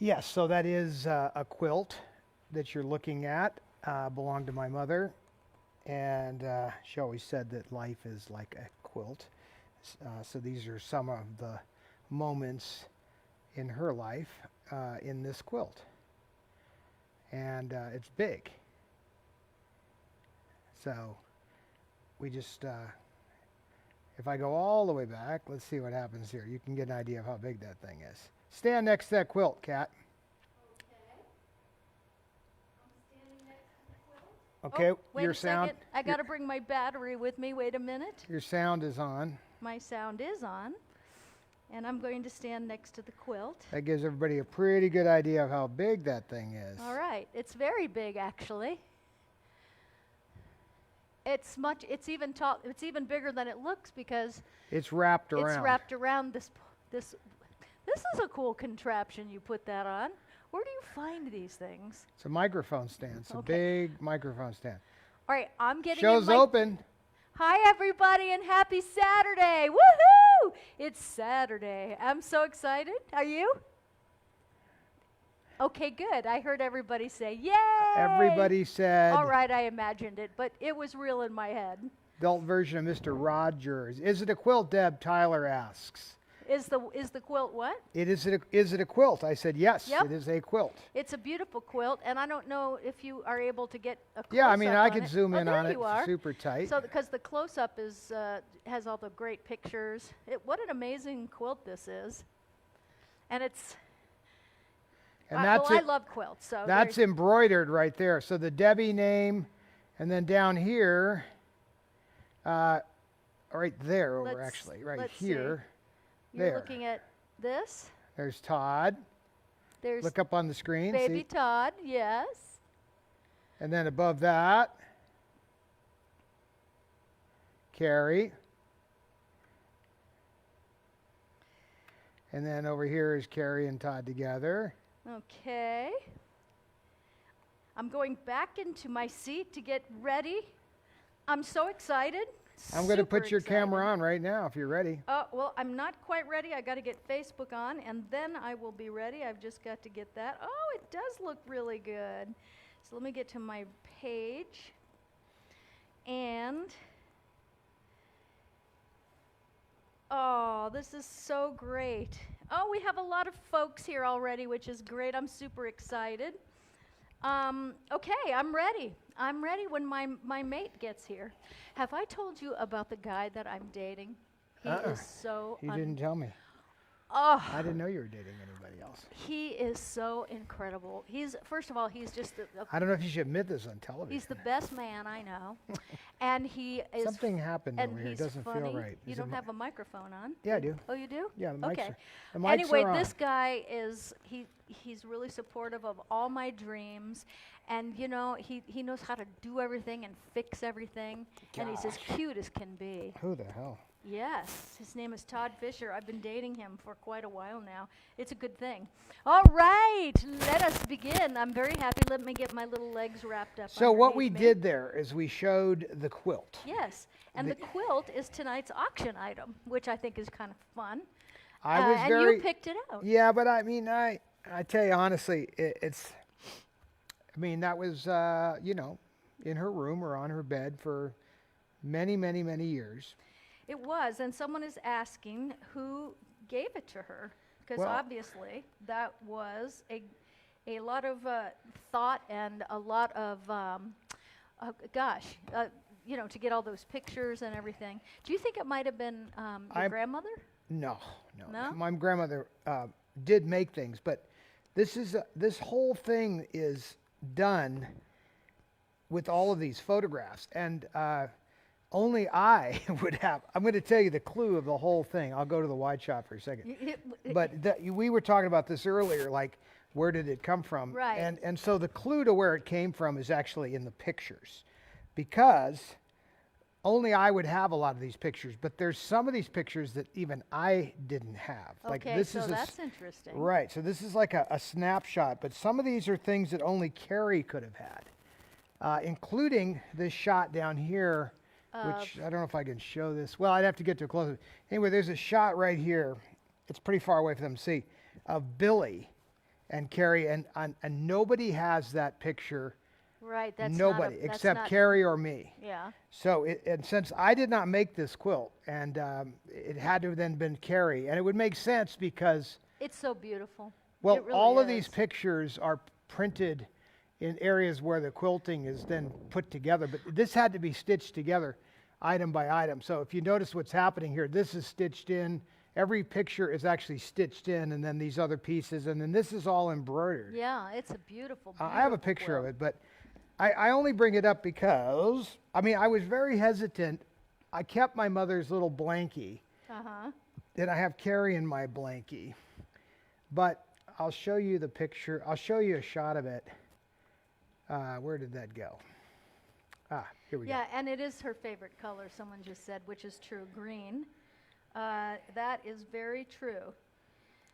Yes, so that is a quilt that you're looking at. Belonged to my mother, and she always said that life is like a quilt. So these are some of the moments in her life in this quilt. And it's big. So we just, if I go all the way back, let's see what happens here. You can get an idea of how big that thing is. Stand next to that quilt, Kat. Okay, wait your a sound. second. I got to bring my battery with me. Wait a minute. Your sound is on. My sound is on. And I'm going to stand next to the quilt. That gives everybody a pretty good idea of how big that thing is. All right. It's very big, actually. It's even tall. It's even bigger than it looks because it's wrapped around. It's wrapped around this. This is a cool contraption. You put that on. Where do you find these things? It's a microphone stand. It's a big microphone stand. All right, I'm getting Show's open. Hi, everybody, and happy Saturday. Woohoo! It's Saturday. I'm so excited. Are you? Okay, good. I heard everybody say, yay! Everybody said. All right, I imagined it, but it was real in my head. Adult version of Mr. Rogers. Is it a quilt, Deb? Tyler asks. Is the quilt what? Is it a quilt? I said yes, Yep. It is a quilt. It's a beautiful quilt, and I don't know if you are able to get a close-up. Yeah, I mean, I on can it. zoom in there on it. You are. Super tight. So, because the close-up is has all the great pictures. What an amazing quilt this is, and it's. And that's I love quilts. So that's embroidered right there. So the Debbie name, and then down here, right there over actually, right here. You're looking at this. There's Todd. There's look up on the screen. Baby see? Todd, yes. And then above that, Carrie. And then over here is Carrie and Todd together. Okay. I'm going back into my seat to get ready. I'm so excited. I'm going to put your excited. camera on right now if you're ready. Well, I'm not quite ready. I got to get Facebook on, and then I will be ready. I've just got to get that. Oh, it does look really good. So let me get to my page. And, oh, this is so great. Oh, we have a lot of folks here already, which is great. I'm super excited. Okay, I'm ready. I'm ready when my mate gets here. Have I told you about the guy that I'm dating? He is so... You didn't tell me. Oh, I didn't know you were dating anybody else. he is so incredible. First of all, he's just... I don't know if you should admit this on television. He's the best man I know. And he is... Something happened and over here. It he's doesn't funny. feel right. You don't have a microphone on? Yeah, I do. Oh, you do? Yeah, the mics okay. are, the mics Anyway, are on. this guy is... He's really supportive of all my dreams. And, you know, he knows how to do everything and fix everything. And he's as cute as can be. Who the hell? Yes, his name is Todd Fisher. I've been dating him for quite a while now. It's a good thing. All right, let us begin. I'm very happy. Let me get my little legs wrapped up. So what we underneath me. did there is we showed the quilt. Yes, and the quilt is tonight's auction item, which I think is kind of fun. I was and very... you picked it out. Yeah, but I mean, I tell you honestly, it's... I mean, that was, you know, in her room or on her bed for many, many, many years. It was, and someone is asking who gave it to her, because obviously that was a lot of thought and a lot of, you know, to get all those pictures and everything. Do you think it might have been your grandmother? No? No? My grandmother did make things, but this whole thing is done with all of these photographs, and only I would have. I'm going to tell you the clue of the whole thing. I'll go to the wide shot for a second. But we were talking about this earlier, like where did it come from? Right. And so the clue to where it came from is actually in the pictures, because only I would have a lot of these pictures. But there's some of these pictures that even I didn't have. Like Okay, this so is that's interesting. Right. So this is like a snapshot. But some of these are things that only Carrie could have had, including this shot down here. Which I don't know if I can show this. Well, I'd have to get to a close-up. Anyway, there's a shot right here. It's pretty far away for them to see, of Billy. and Carrie, and nobody has that picture. Right. That's Nobody not a, that's except not, Carrie or me. Yeah. So, and since I did not make this quilt, and it had to have then been Carrie, and it would make sense because, It's so beautiful. well, It really all of is. these pictures are printed in areas where the quilting is then put together, but this had to be stitched together item by item. So if you notice what's happening here, this is stitched in, every picture is actually stitched in, and then these other pieces, and then this is all embroidered. Yeah, it's a beautiful, beautiful I have a picture of quilt. it, but I only bring it up because, I mean, I was very hesitant. I kept my mother's little blankie, Uh-huh. and I have Carrie in my blankie. But I'll show you the picture. I'll show you a shot of it. Where did that go? Here we go. Yeah, and it is her favorite color, someone just said, which is true, green. That is very true.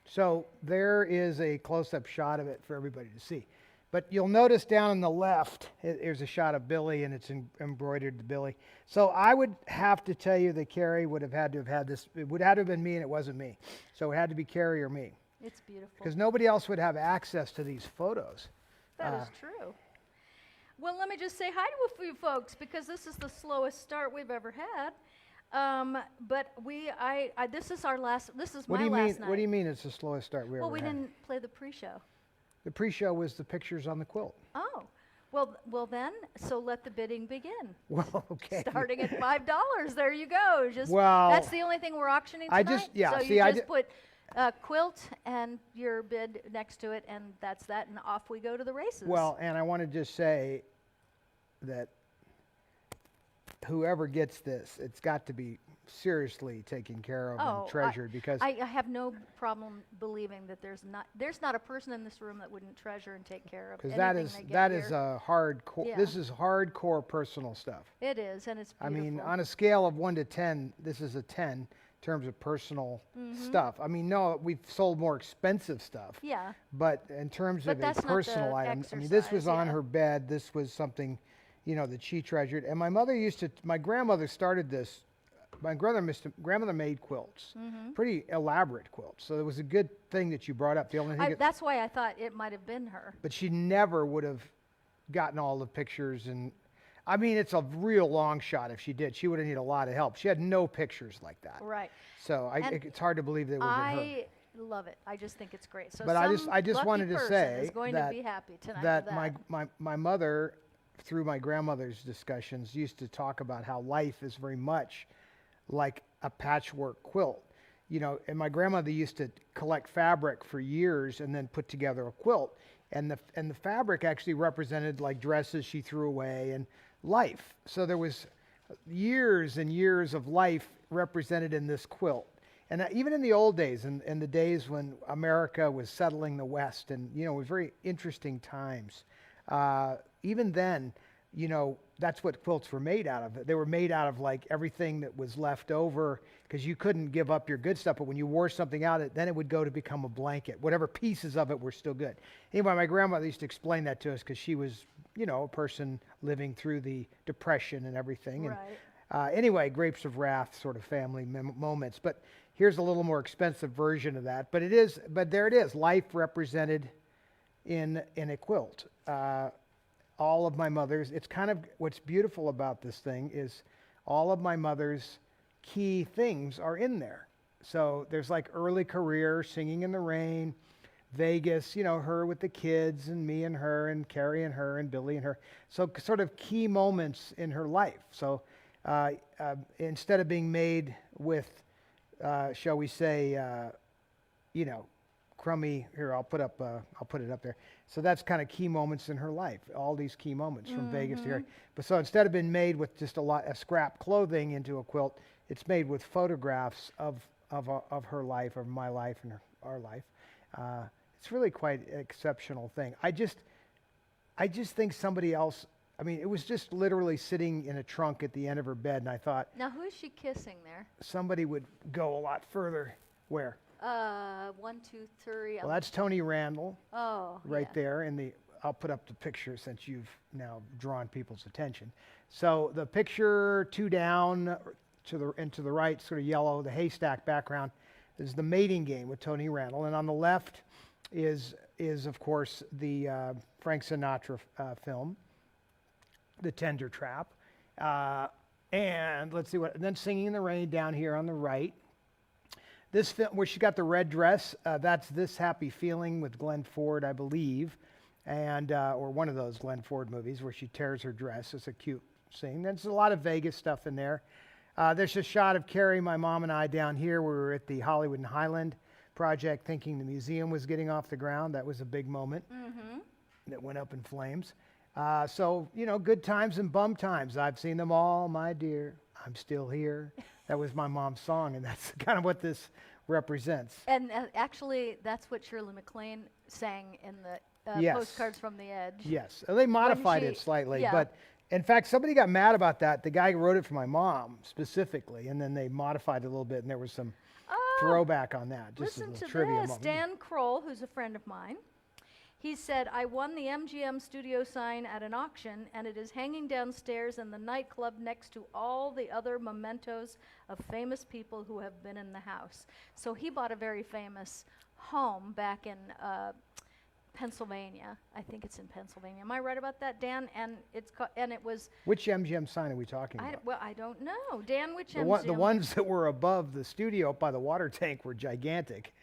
So there is a close-up shot of it for everybody to see. But you'll notice down on the left, there's a shot of Billy, and it's embroidered to Billy. So I would have to tell you that Carrie would have had to have had this. It would have to have been me, and it wasn't me. So it had to be Carrie or me, It's beautiful. because nobody else would have access to these photos. That is true. Well, let me just say hi to a few folks, because this is the slowest start we've ever had. But this is our last. This is What my do you last mean? night. What do you mean it's the slowest start we Well, ever we had? didn't play the pre-show. The pre-show was the pictures on the quilt. Oh, well then. So let the bidding begin. Well, okay. Starting at $5. There you go. Just Well, that's the only thing we're auctioning tonight. So see, you I just put quilt and your bid next to it, and that's that, and off we go to the races. Well, and I want to just say that whoever gets this, it's got to be seriously taken care of and treasured, because I have no problem believing that there's not a person in this room that wouldn't treasure and take care of anything that is they get that here. is a hardcore. Yeah. This is hardcore personal stuff. It is, and it's I beautiful. mean, on a scale of 1 to 10, this is a 10 in terms of personal stuff. I mean, no, we've sold more expensive stuff, yeah, but in terms But of a that's not personal the item, I mean, this was exercise, on yeah. her bed. This was something, that she treasured. And my grandmother started this. My grandmother made quilts, pretty elaborate quilts. So it was a good thing that you brought up. The only thing, that's why I thought it might have been her. but she never would have gotten all the pictures. And I mean, it's a real long shot. If she did, she would have needed a lot of help. She had no pictures like that. Right. So And it's hard to believe that it would have been her. I love it. I just think it's great. So But I just lucky wanted to person say is going that to be happy tonight that with that. my mother, through my grandmother's discussions, used to talk about how life is very much like a patchwork quilt. And my grandmother used to collect fabric for years and then put together a quilt. And the fabric actually represented like dresses she threw away and life. So there was years and years of life represented in this quilt. And even in the old days, in the days when America was settling the West, and it was very interesting times. Even then, that's what quilts were made out of. They were made out of like everything that was left over, because you couldn't give up your good stuff. But when you wore something out, then it would go to become a blanket. Whatever pieces of it were still good. Anyway, my grandmother used to explain that to us, because she was, a person living through the Depression and everything. And Right. anyway, Grapes of Wrath sort of family moments. But here's a little more expensive version of that. But there it is, life represented in a quilt. All of my mother's, it's kind of, what's beautiful about this thing is all of my mother's key things are in there. So there's like early career, Singing in the Rain, Vegas, her with the kids, and me and her, and Carrie and her, and Billy and her. So sort of key moments in her life. So instead of being made with, shall we say, crummy, here, I'll put it up there. So that's kind of key moments in her life, all these key moments from Vegas to here. But so instead of being made with just a scrap clothing into a quilt, it's made with photographs of her life, of my life, and our life. It's really quite an exceptional thing. I just think somebody else, I mean, it was just literally sitting in a trunk at the end of her bed, and I thought Now, who is she kissing there? somebody would go a lot further. Where? 1, 2, 3. Well, that's Tony Randall Oh, right yeah. there. I'll put up the picture since you've now drawn people's attention. So the picture 2 down to the right, sort of yellow, the haystack background, is the mating game with Tony Randall. And on the left is of course the Frank Sinatra film, The Tender Trap, and let's see what. And then Singing in the Rain down here on the right. This film where she got the red dress, that's This Happy Feeling with Glenn Ford, I believe, and or one of those Glenn Ford movies where she tears her dress. It's a cute scene. There's a lot of Vegas stuff in there. There's a shot of Carrie, my mom, and I down here. We were at the Hollywood and Highland project thinking the museum was getting off the ground. That was a big moment that went up in flames. So, you know, good times and bum times. I've seen them all, my dear. I'm still here. That was my mom's song, and that's kind of what this represents. And actually, that's what Shirley MacLaine sang in the Yes. Postcards from the Edge. Yes, they modified it slightly, but in fact, somebody got mad about that. The guy who wrote it for my mom specifically, and then they modified it a little bit, and there was some throwback on that. Just Listen as to a trivia this. moment. Dan Kroll, who's a friend of mine, he said, I won the MGM studio sign at an auction, and it is hanging downstairs in the nightclub next to all the other mementos of famous people who have been in the house. So he bought a very famous home back in Pennsylvania. I think it's in Pennsylvania. Am I right about that, Dan? And it was. Which MGM sign are we talking about? Well, I don't know, Dan. Which The MGM? ones that were above the studio up by the water tank were gigantic.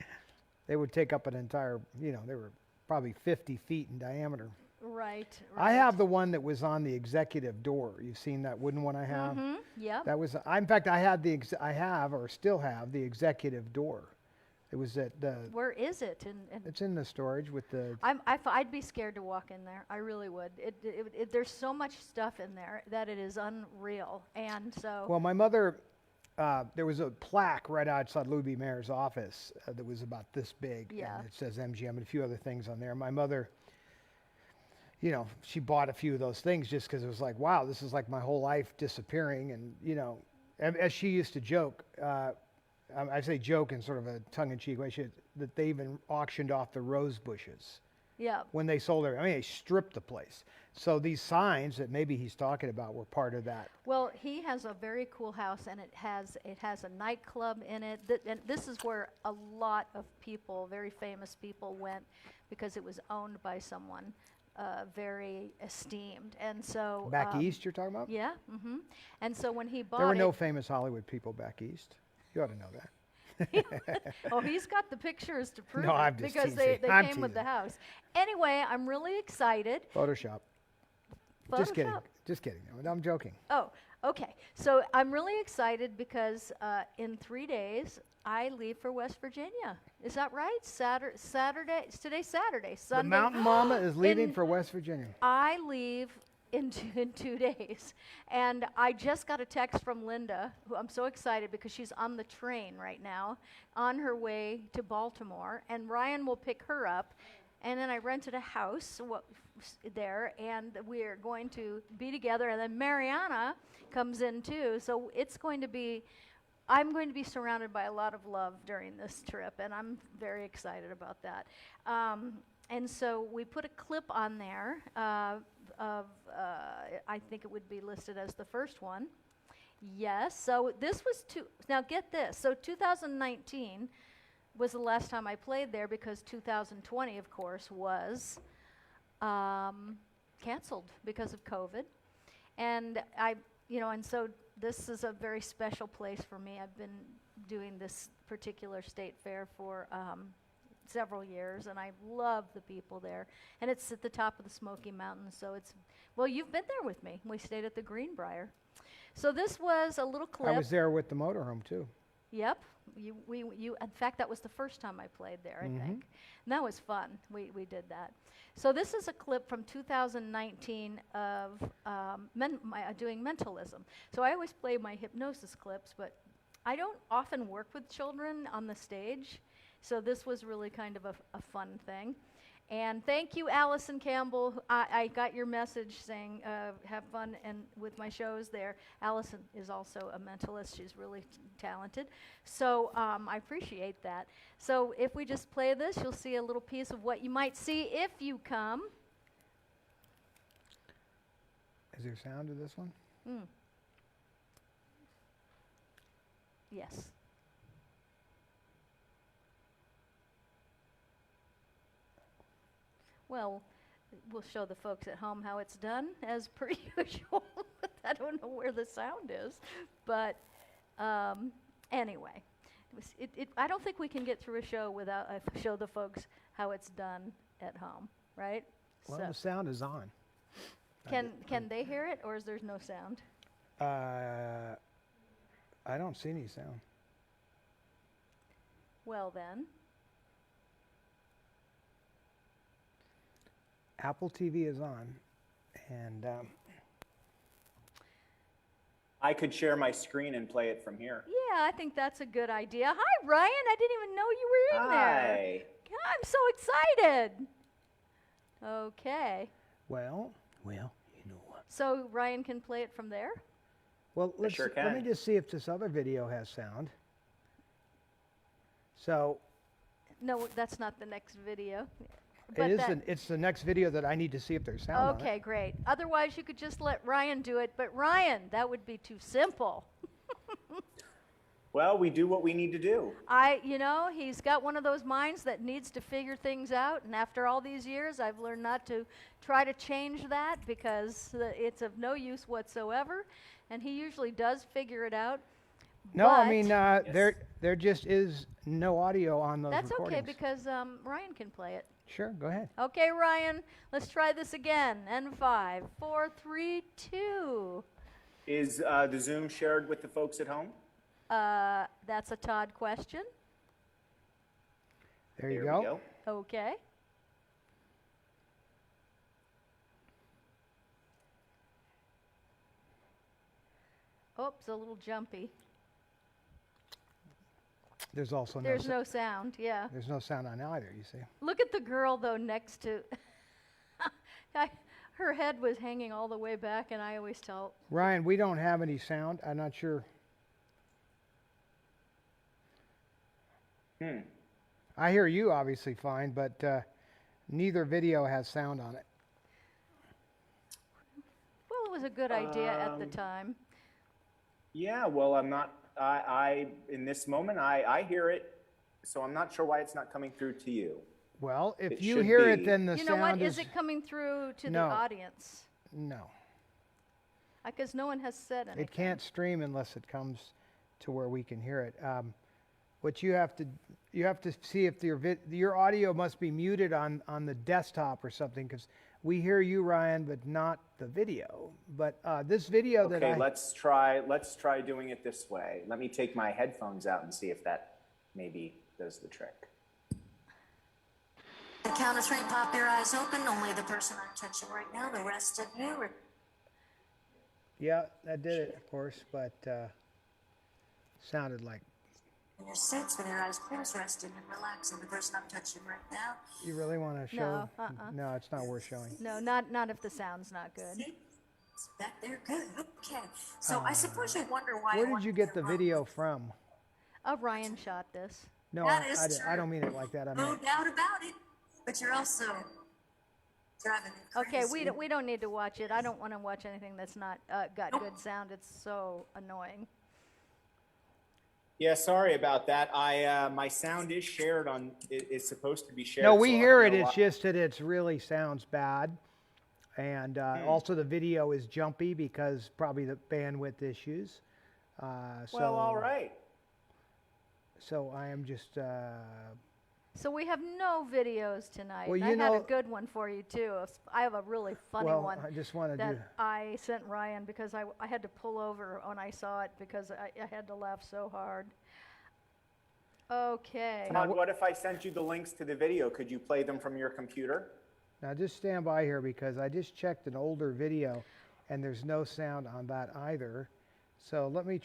They would take up an entire, you know, they were probably 50 feet in diameter. Right. I have the one that was on the executive door. You've seen that wooden one I have? Mm-hmm. Yeah. That was, in fact, I have or still have the executive door. It was at the. Where is it? It's in the storage with the. I'd be scared to walk in there. I really would. There's so much stuff in there that it is unreal. And so. Well, my mother, there was a plaque right outside Louis B. Mayer's office that was about this big. Yeah. And it says MGM and a few other things on there. My mother, you know, she bought a few of those things just because it was like, wow, this is like my whole life disappearing. And, you know, as she used to joke, I say joke in sort of a tongue-in-cheek way, that they even auctioned off the rose bushes. Yeah. When they sold it. I mean, they stripped the place. So these signs that maybe he's talking about were part of that. Well, he has a very cool house, and it has a nightclub in it. And this is where a lot of people, very famous people, went because it was owned by someone very esteemed. And so Back east, you're talking about? Yeah. Mm-hmm. And so when he bought There were no famous Hollywood people back east. You ought to know that. Oh, he's got the pictures to prove No, it I'm just because teasing. they I'm came with the teasing. house. Anyway, I'm really excited. Photoshop. Photoshop? Just kidding. Just kidding. I'm joking. Oh, okay. So I'm really excited because in 3 days I leave for West Virginia. Is that right? Saturday. Today's Saturday. Sunday. The Mountain Mama is leaving in- for West Virginia. I leave in 2 days. And I just got a text from Linda, who I'm so excited because she's on the train right now, on her way to Baltimore. And Ryan will pick her up. And then I rented a house there, and we're going to be together. And then Mariana comes in too. So it's going to be, I'm going to be surrounded by a lot of love during this trip, and I'm very excited about that. And so we put a clip on there of, I think it would be listed as the first one. Yes, so this was now get this. So 2019 was the last time I played there because 2020, of course, was canceled because of COVID. And and so this is a very special place for me. I've been doing this particular state fair for several years, and I love the people there. And it's at the top of the Smoky Mountains, so you've been there with me. We stayed at the Greenbrier. So this was a little clip. I was there with the motorhome too. Yep. In fact, that was the first time I played there, I think. And that was fun. We did that. So this is a clip from 2019 of doing mentalism. So I always play my hypnosis clips, but I don't often work with children on the stage. So this was really kind of a fun thing. And thank you, Allison Campbell. I got your message saying have fun with my shows there. Allison is also a mentalist. She's really talented. So I appreciate that. So if we just play this, you'll see a little piece of what you might see if you come. Is there sound to this one? Yes. Well, we'll show the folks at home how it's done, as per usual. I don't know where the sound is, but anyway, I don't think we can get through a show without show the folks how it's done at home, right? Well, So the sound is on. can they hear it, or is there no sound? I don't see any sound. Well then, Apple TV is on, and I could share my screen and play it from here. yeah, I think that's a good idea. Hi, Ryan. I didn't even know you were in there. Hi. Yeah, I'm so excited. Okay. well, you know what? So Ryan can play it from there? Well, let sure me can. just see if this other video has sound. So No, that's not the next video. it's the next video that I need to see if there's sound on it. Okay, great. Otherwise, you could just let Ryan do it. But Ryan, that would be too simple. Well, we do what we need to do. He's got one of those minds that needs to figure things out. And after all these years, I've learned not to try to change that because it's of no use whatsoever. And he usually does figure it out. No, I but mean there just is no audio on those that's recordings. okay because Ryan can play it. Sure, go ahead. Okay, Ryan, let's try this again. And 5, 4, 3, 2. Is the Zoom shared with the folks at home? That's a Todd question. There you we go. Okay. Oops, a little jumpy. There's also There's no sound, yeah. there's no sound on either, you see. Look at the girl, though, next to... her head was hanging all the way back, and I always tell... Ryan, we don't have any sound. I'm not sure. I hear you obviously fine, but neither video has sound on it. Well, it was a good idea at the time. Yeah, well, I'm not, in this moment, I hear it, so I'm not sure why it's not coming through to you. Well, if It you should hear it, be. then the You sound know what? is... Is it coming through to the No. audience? No. Because no one has said anything. It can't stream unless it comes to where we can hear it. What you have to see if your audio must be muted on the desktop or something, because we hear you, Ryan, but not the video. But this video that Okay, let's try doing it this way. Let me take my headphones out and see if that maybe does the trick. The count of 3, pop your eyes open. Only the person I'm touching right now. The rest of you are... Yeah, that did it, of course, but sounded like... in your seats with your eyes closed, resting and relaxing. The person I'm touching right now. You really want to show? No, No, it's not worth showing. No, not if the sound's not good. See? It's back there. Good. Okay. So I suppose you wonder why... Where did you get the video from? Ryan shot this. No, That is I don't mean it like that. I No mean, doubt about it. But you're also driving me Okay, crazy. we don't need to watch it. I don't want to watch anything that's not got good sound. It's so annoying. Yeah, sorry about that. My sound is shared on, it's supposed to be shared. no, so we I hear don't it. know It's why- just that it really sounds bad, and also the video is jumpy because probably the bandwidth issues. Well, all right. So I am just. So we have no videos tonight. Well, And you I had a know- good one for you too. I have a really funny Well, one I just wanted that to. I sent Ryan because I had to pull over when I saw it because I had to laugh so hard. Okay. Todd, what if I sent you the links to the video? Could you play them from your computer? Now just stand by here because I just checked an older video, and there's no sound on that either. So let me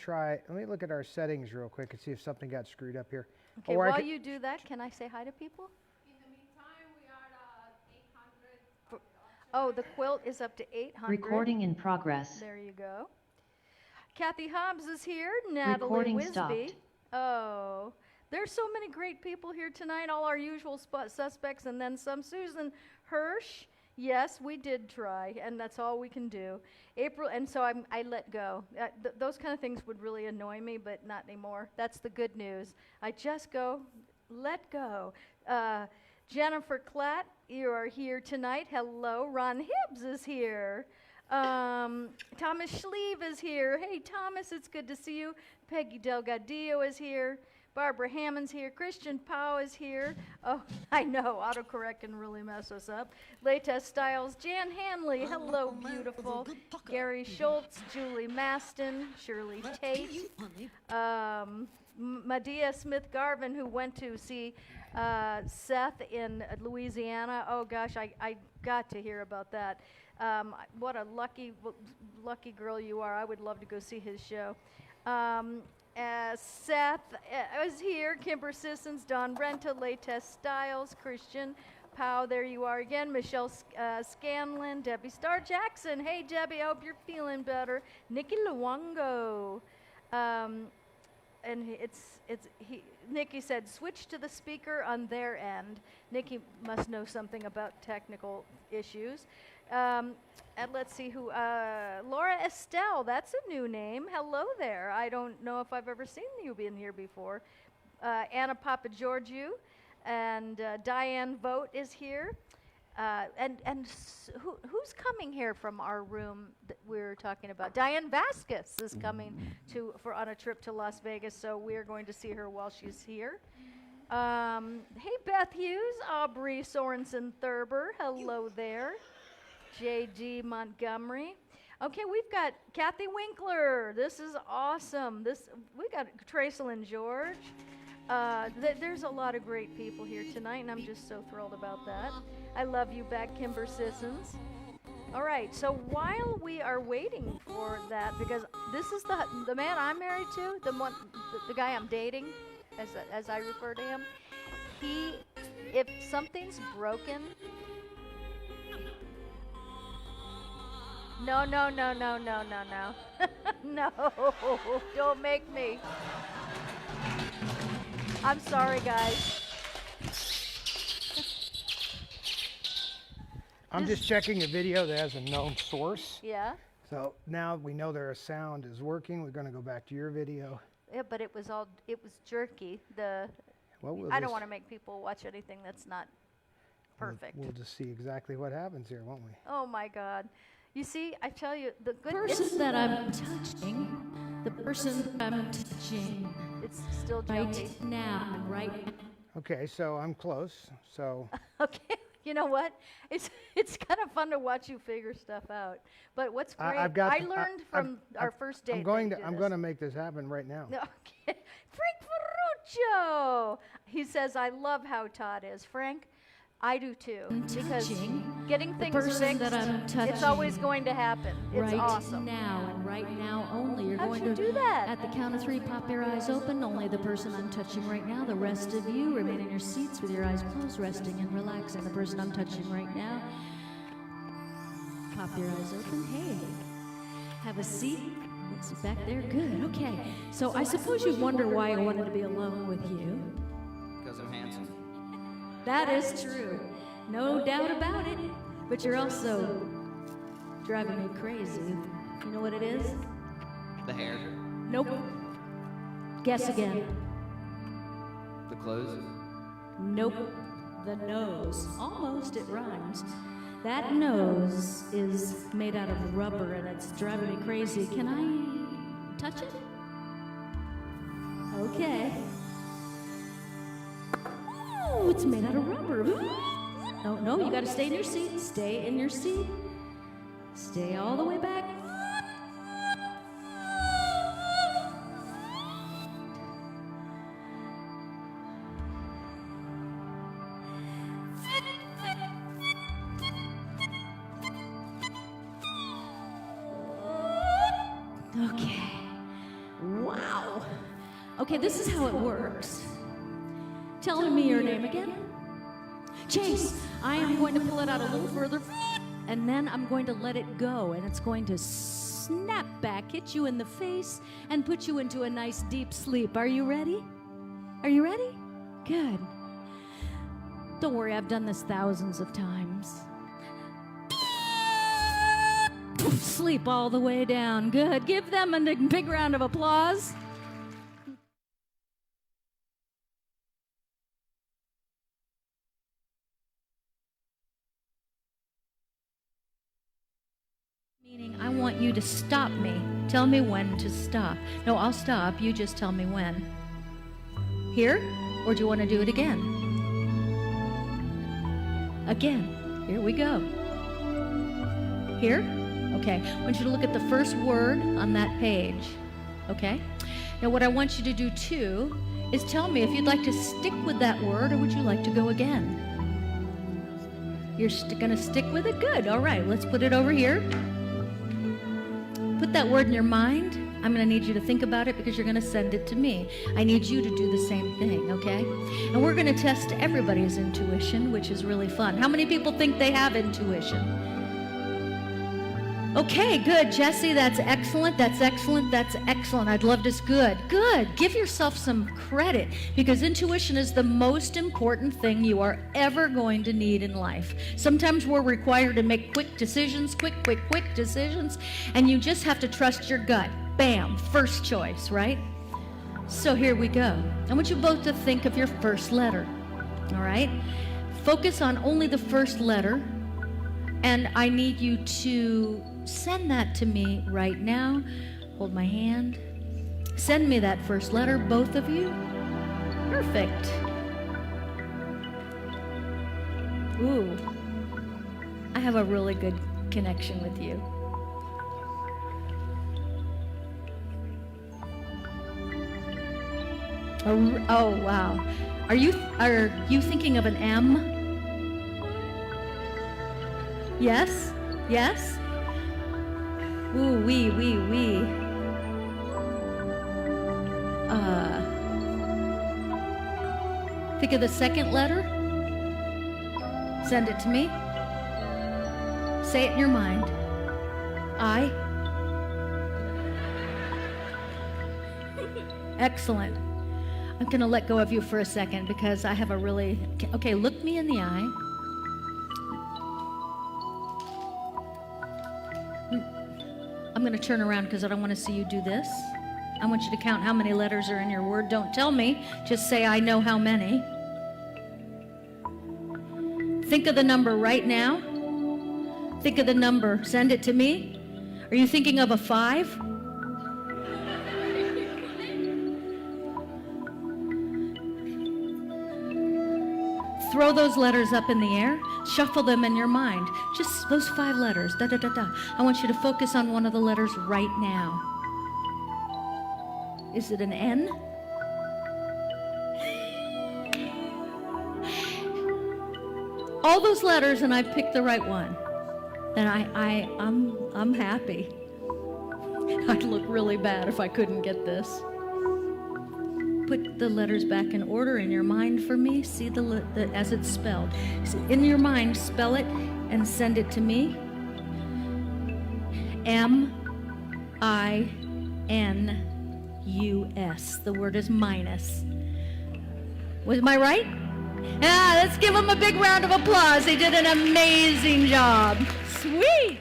look at our settings real quick and see if something got screwed up here. Okay, Or I while could- you do that, can I say hi to people? In the meantime, we are at 800. Oh, the quilt is up to 800. Recording in progress. There you go. Kathy Hobbs is here. Natalie Recording Wisby. stopped. Oh, there's so many great people here tonight. All our usual suspects, and then some. Susan Hirsch. Yes, we did try, and that's all we can do. April, and so I let go. Those kind of things would really annoy me, but not anymore. That's the good news. I just go, let go. Jennifer Klatt, you are here tonight. Hello. Ron Hibbs is here. Thomas Schlieve is here. Hey, Thomas, it's good to see you. Peggy Delgadillo is here. Barbara Hammond's here. Christian Powell is here. Oh, I know, autocorrect can really mess us up. Latest Styles, Jan Hanley, hello, beautiful. Gary Schultz, Julie Maston, Shirley Tate. Medea Smith Garvin, who went to see Seth in Louisiana. Oh gosh, I got to hear about that. What a lucky girl you are. I would love to go see his show. Seth is here. Kimber Sissons, Don Renta, Latest Styles, Christian Pow, there you are again. Michelle Scanlon, Debbie Starr Jackson. Hey Debbie, I hope you're feeling better. Nikki Luongo. And Nikki said, switch to the speaker on their end. Nikki must know something about technical issues. And let's see who, Laura Estelle, that's a new name. Hello there. I don't know if I've ever seen you in here before. Anna Papageorgiou and Diane Vogt is here. Who's coming here from our room that we're talking about? Diane Vasquez is coming on a trip to Las Vegas, so we're going to see her while she's here. Hey, Beth Hughes, Aubrey Sorensen Thurber, hello there. J.D. Montgomery. Okay, we've got Kathy Winkler. This is awesome. We got Tracelyn George. There's a lot of great people here tonight, and I'm just so thrilled about that. I love you back, Kimber Sissons. All right, so while we are waiting for that, because this is the man I'm married to, the guy I'm dating, as I refer to him, if something's broken, no, no, don't make me. I'm sorry, guys. I'm just checking a video that has a known source. Yeah? So now we know their sound is working. We're going to go back to your video. Yeah, but it was jerky. I don't want to make people watch anything that's not perfect. We'll just see exactly what happens here, won't we? Oh my God. You see, I tell you, the good person that I'm touching, the person that I'm touching, it's still jerky. right now, right now. Okay, so I'm close. So Okay, you know what? It's kind of fun to watch you figure stuff out. But what's great, I learned from our first date. I'm going to make this happen right now. Okay, Frank Ferruccio. He says, "I love how Todd is." Frank, I do too, because getting things fixed, it's always going to happen. It's right awesome. Now and right now only. You're How'd going you to do that? At the count of 3, pop your eyes open. Only the person I'm touching right now. The rest of you remain in your seats with your eyes closed, resting and relaxing. The person I'm touching right now. Pop your eyes open. Hey, have a seat. Let's sit back there. Good. Okay. So I suppose you wonder why I wanted to be alone with you. Because I'm handsome. That is true. No doubt about it. But you're also driving me crazy. You know what it is? The hair. Nope. Guess again. The clothes. Nope. The nose. Almost, it rhymes. That nose is made out of rubber and it's driving me crazy. Can I touch it? Okay. Oh, it's made out of rubber. No, you gotta stay in your seat. Stay in your seat. Stay all the way back. Okay. Wow. Okay, this is how it works. Tell me your name again. Chase. I am going to pull it out a little further, and then I'm going to let it go, and it's going to snap back, hit you in the face, and put you into a nice deep sleep. Are you ready? Are you ready? Good. Don't worry, I've done this thousands of times. Sleep all the way down. Good. Give them a big round of applause. want you to stop me. Tell me when to stop. No, I'll stop. You just tell me when. Here? Or do you want to do it again? Again. Here we go. Here? Okay. I want you to look at the first word on that page. Okay? Now what I want you to do too is tell me if you'd like to stick with that word or would you like to go again? You're going to stick with it? Good. All right. Let's put it over here. Put that word in your mind. I'm going to need you to think about it because you're going to send it to me. I need you to do the same thing, okay? And we're going to test everybody's intuition, which is really fun. How many people think they have intuition? Okay, good. Jesse, that's excellent. That's excellent. That's excellent. I'd love this. Good. Good. Give yourself some credit because intuition is the most important thing you are ever going to need in life. Sometimes we're required to make quick decisions, quick decisions, and you just have to trust your gut. Bam, first choice, right? So here we go. I want you both to think of your first letter, all right? Focus on only the first letter, and I need you to send that to me right now. Hold my hand. Send me that first letter, both of you. Perfect. Ooh, I have a really good connection with you. Oh wow. Are you thinking of an M? Yes? Yes? Ooh, wee. Think of the second letter. Send it to me. Say it in your mind. I. Excellent. I'm going to let go of you for a second because I have a really... Okay, look me in the eye. I'm going to turn around because I don't want to see you do this. I want you to count how many letters are in your word. Don't tell me. Just say, I know how many. Think of the number right now. Think of the number. Send it to me. Are you thinking of a 5? Throw those letters up in the air. Shuffle them in your mind. Just those 5 letters. Da, da, da, da. I want you to focus on one of the letters right now. Is it an N? All those letters and I picked the right one. Then I'm happy. I'd look really bad if I couldn't get this. Put the letters back in order in your mind for me. See the as it's spelled. In your mind, spell it and send it to me. M-I-N-U-S. The word is minus. Am I right? Let's give them a big round of applause. They did an amazing job. Sweet.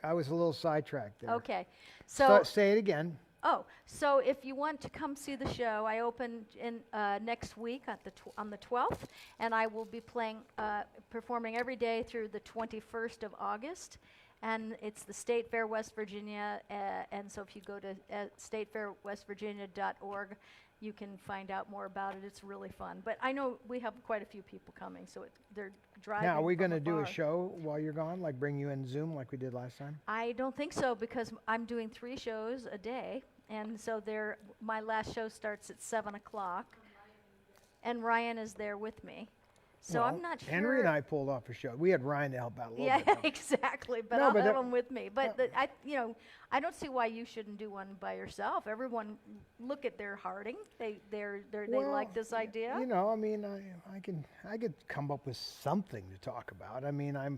I was a little sidetracked there. Okay. So Say it again. So if you want to come see the show, I open in next week on the 12th, and I will be performing every day through the 21st of August. And it's the State Fair West Virginia, and so if you go to statefairwestvirginia.org, you can find out more about it. It's really fun. But I know we have quite a few people coming, so they're driving. Now, are we going to do a show while you're gone, like bring you in Zoom like we did last time? I don't think so because I'm doing 3 shows a day, and so my last show starts at 7 o'clock, and Ryan is there with me. So Well, I'm not sure. Henry and I pulled off a show. We had Ryan to help out a little Yeah, bit. though. exactly. But No, I'll but have that- them with me. But I don't see why you shouldn't do one by yourself. Everyone, look at their Harding. They Well, like this idea. You know, I mean, I could come up with something to talk about. I mean, I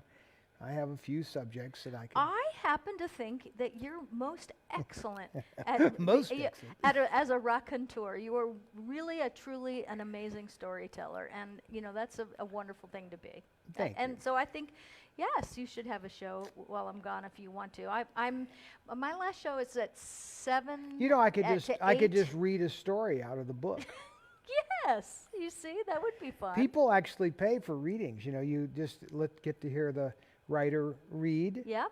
have a few subjects that I can. I happen to think that you're most excellent at Most yeah, excellent. as a raconteur. You are really truly an amazing storyteller, and that's a wonderful thing to be. Thank and you. so I think, yes, you should have a show while I'm gone if you want to. I'm my last show is at 7. You know, I could to 8. just read a story out of the book. Yes, you see, that would be fun. People actually pay for readings. You know, you just get to hear the writer read. Yep.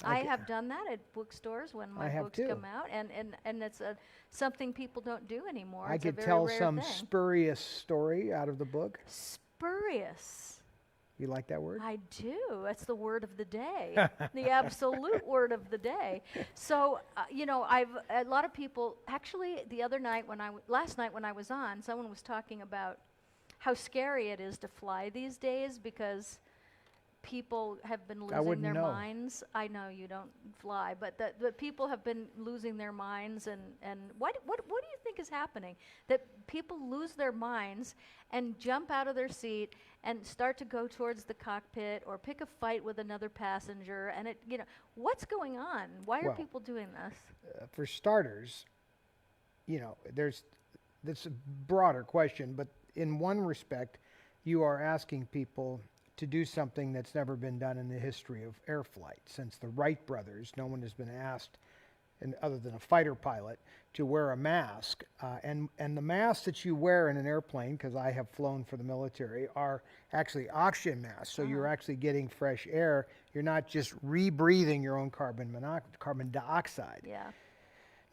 I ca- have done that at bookstores when my I have books too. come out, and it's something people don't do anymore. I It's a could very tell rare some thing. spurious story out of the book. Spurious. You like that word? I do. That's the word of the day, the absolute word of the day. So, a lot of people, actually, last night when I was on, someone was talking about how scary it is to fly these days because people have been losing wouldn't their know. minds. I know you don't fly, but the people have been losing their minds, and what do you think is happening? That people lose their minds and jump out of their seat and start to go towards the cockpit or pick a fight with another passenger, and what's going on? Why are Well, people doing this? For starters, that's a broader question, but in one respect, you are asking people to do something that's never been done in the history of air flight. Since the Wright brothers, no one has been asked, and other than a fighter pilot, to wear a mask. And the masks that you wear in an airplane, because I have flown for the military, are actually oxygen masks. So you're actually getting fresh air. You're not just rebreathing your own carbon dioxide. Yeah.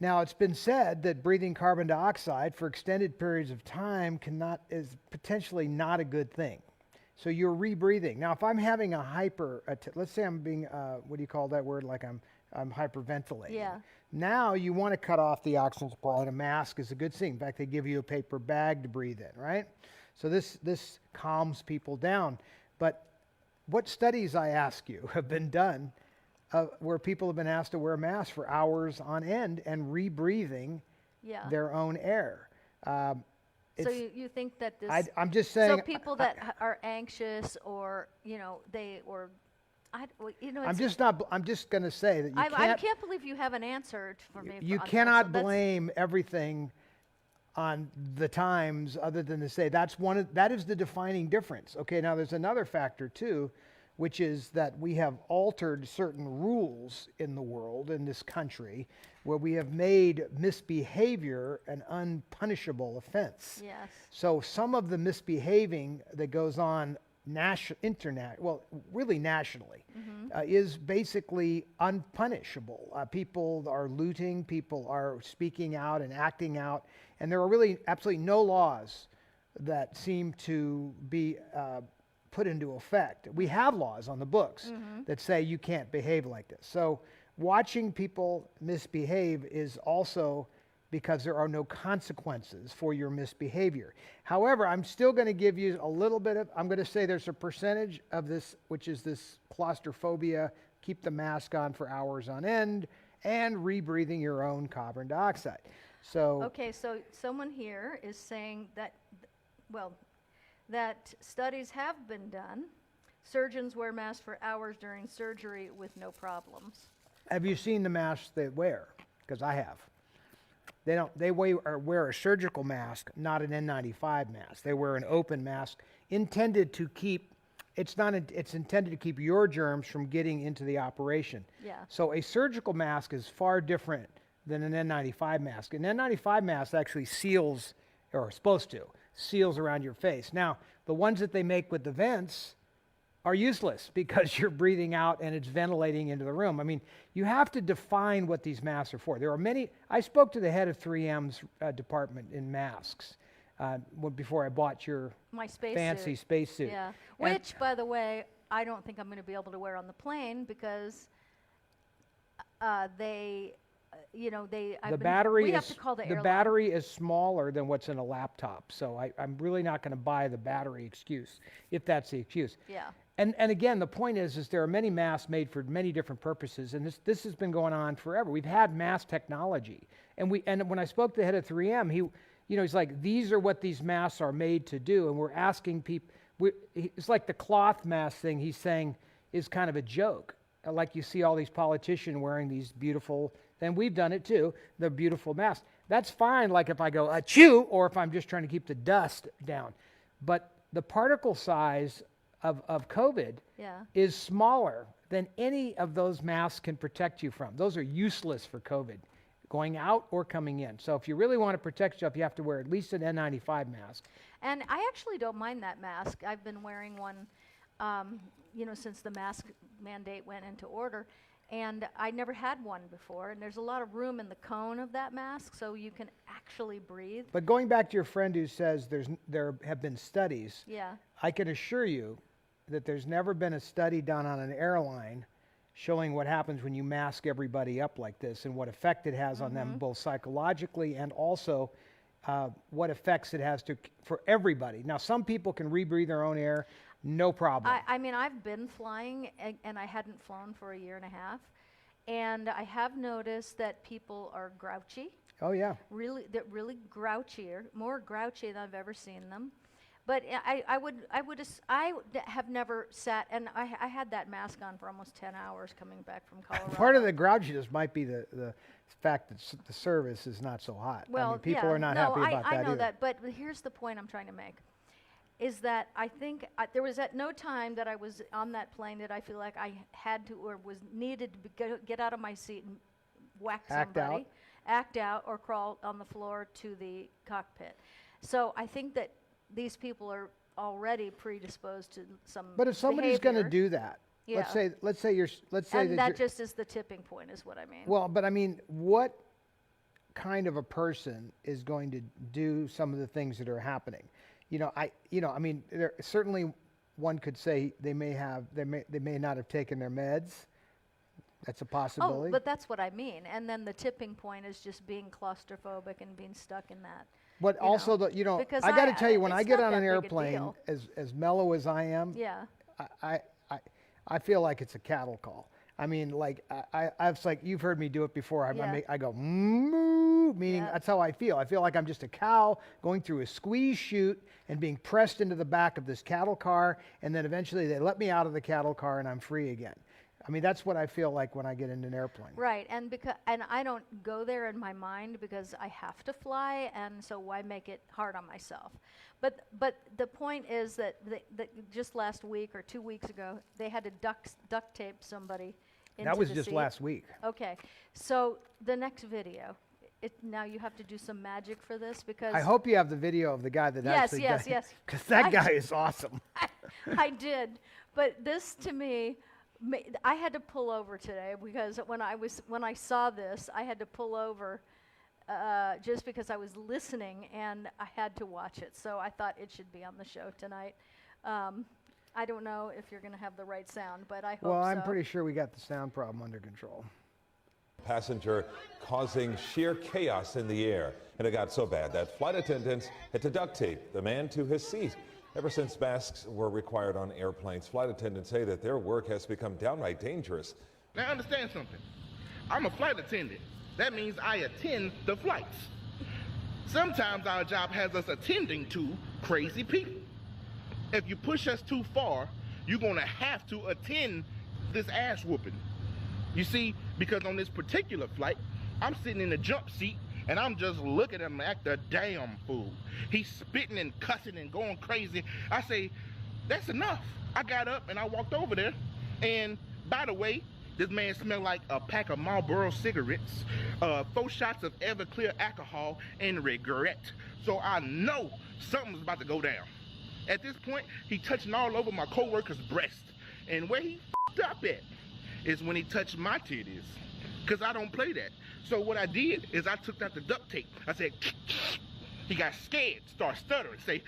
Now, it's been said that breathing carbon dioxide for extended periods of time is potentially not a good thing. So you're rebreathing. Now, if I'm having let's say I'm being, what do you call that word? Like I'm hyperventilating. Yeah. Now you want to cut off the oxygen supply, and a mask is a good thing. In fact, they give you a paper bag to breathe in, right? So this calms people down. But what studies, I ask you, have been done where people have been asked to wear masks for hours on end and rebreathing Yeah. their own air? So you think that this? I'm just saying. So people that are anxious, or I'm just going to say that you I can't believe you haven't answered for me. you on this, cannot so that's- blame everything on the times, other than to say that is the defining difference. Okay, now there's another factor too, which is that we have altered certain rules in the world, in this country, where we have made misbehavior an unpunishable offense. Yes. So some of the misbehaving that goes on really nationally, is basically unpunishable. People are looting, people are speaking out and acting out, and there are really absolutely no laws that seem to be put into effect. We have laws on the books that say you can't behave like this. So watching people misbehave is also because there are no consequences for your misbehavior. However, I'm still going to give you a little bit I'm going to say there's a percentage of this, which is this claustrophobia, keep the mask on for hours on end, and rebreathing your own carbon dioxide. So Okay, so someone here is saying that, that studies have been done. Surgeons wear masks for hours during surgery with no problems. have you seen the masks they wear? Because I have. They wear a surgical mask, not an N95 mask. They wear an open mask intended to keep, it's intended to keep your germs from getting into the operation. Yeah. So a surgical mask is far different than an N95 mask. An N95 mask actually seals, or is supposed to, seals around your face. Now, the ones that they make with the vents are useless because you're breathing out and it's ventilating into the room. I mean, you have to define what these masks are for. There are many. I spoke to the head of 3M's department in masks before I bought your My space fancy suit. spacesuit. Yeah. And- Which, by the way, I don't think I'm going to be able to wear on the plane because they you know, The we battery have is to call the the airline. battery is smaller than what's in a laptop, so I'm really not going to buy the battery excuse if that's the excuse. Yeah. And again, the point is there are many masks made for many different purposes, and this has been going on forever. We've had mask technology, and when I spoke to the head of 3M, he's like, these are what these masks are made to do, and we're asking people. It's like the cloth mask thing he's saying is kind of a joke. Like you see all these politicians wearing these beautiful, and we've done it too, the beautiful masks. That's fine, like if I go achoo, or if I'm just trying to keep the dust down. But the particle size of COVID is smaller than any of those masks can protect you from. Those are useless for COVID, going out or coming in. So if you really want to protect yourself, you have to wear at least an N95 mask. And I actually don't mind that mask. I've been wearing one, since the mask mandate went into order, and I never had one before. And there's a lot of room in the cone of that mask, so you can actually breathe. But going back to your friend who says there have been studies, Yeah. I can assure you that there's never been a study done on an airline showing what happens when you mask everybody up like this and what effect it has on them both psychologically and also what effects it has for everybody. Now, some people can rebreathe their own air, no problem. I mean, I've been flying, and I hadn't flown for a year and a half, and I have noticed that people are grouchy. Oh, yeah. They're really grouchier, more grouchy than I've ever seen them. But I have never sat, and I had that mask on for almost 10 hours coming back from Colorado. Part of the grouchiness might be the fact that the service is not so hot. Well, I mean, people yeah, are not no, happy about that I know either. that, but here's the point I'm trying to make, is that I think there was at no time that I was on that plane that I feel like I had to or was needed to get out of my seat and whack somebody, act out, or crawl on the floor to the cockpit. So I think that these people are already predisposed to some But if somebody's going to behavior. do that, Yeah. let's say And that you're, just is the tipping point, is what I mean. well, but I mean, what kind of a person is going to do some of the things that are happening? I mean, there certainly one could say they may not have taken their meds. That's a possibility. Oh, but that's what I mean. And then the tipping point is just being claustrophobic and being stuck in that. But also, because I got to tell you, when I it's get not on an that big a airplane, deal. as mellow as I am, Yeah. I feel like it's a cattle call. I mean, like it's like you've heard me do it before. I go moo, meaning Yeah. that's how I feel. I feel like I'm just a cow going through a squeeze chute and being pressed into the back of this cattle car, and then eventually they let me out of the cattle car and I'm free again. I mean, that's what I feel like when I get in an airplane. Right, and I don't go there in my mind because I have to fly, and so why make it hard on myself? But the point is that just last week or 2 weeks ago, they had to duct tape somebody into That was the just seat. last week. Okay, so the next video, now you have to do some magic for this because I hope you have the video of the guy that actually yes, did it, yes. because that I guy did. is awesome. I did, but this to me, I had to pull over today because when I saw this, I had to pull over just because I was listening and I had to watch it. So I thought it should be on the show tonight. I don't know if you're going to have the right sound, but I hope so. Well, I'm pretty sure we got the sound problem under control. Passenger causing sheer chaos in the air. And it got so bad that flight attendants had to duct tape the man to his seat. Ever since masks were required on airplanes, flight attendants say that their work has become downright dangerous. Now understand something. I'm a flight attendant. That means I attend the flights. Sometimes our job has us attending to crazy people. If you push us too far, you're gonna have to attend this ass whooping. You see, because on this particular flight, I'm sitting in the jump seat and I'm just looking at him act a damn fool. He's spitting and cussing and going crazy. I say, that's enough. I got up and I walked over there. And by the way, this man smelled like a pack of Marlboro cigarettes, 4 shots of Everclear alcohol, and regret. So I know something's about to go down. At this point, he touching all over my coworker's breast. And where he f***ed up at is when he touched my titties. Because I don't play that. So what I did is I took out the duct tape. I said, he got scared, started stuttering, say,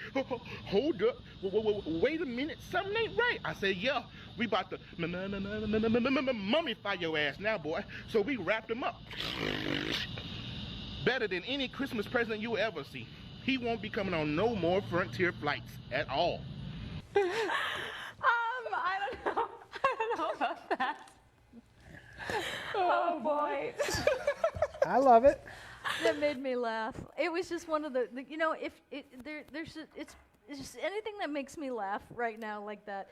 hold up, wait a minute, something ain't right. I said, yeah, We about to mummify your ass now, boy. So we wrapped him up. Better than any Christmas present you will ever see. He won't be coming on no more Frontier flights at all. I don't know. I don't know about that. Oh boy. I love it. That made me laugh. It was just one of the you know, if it's just anything that makes me laugh right now like that.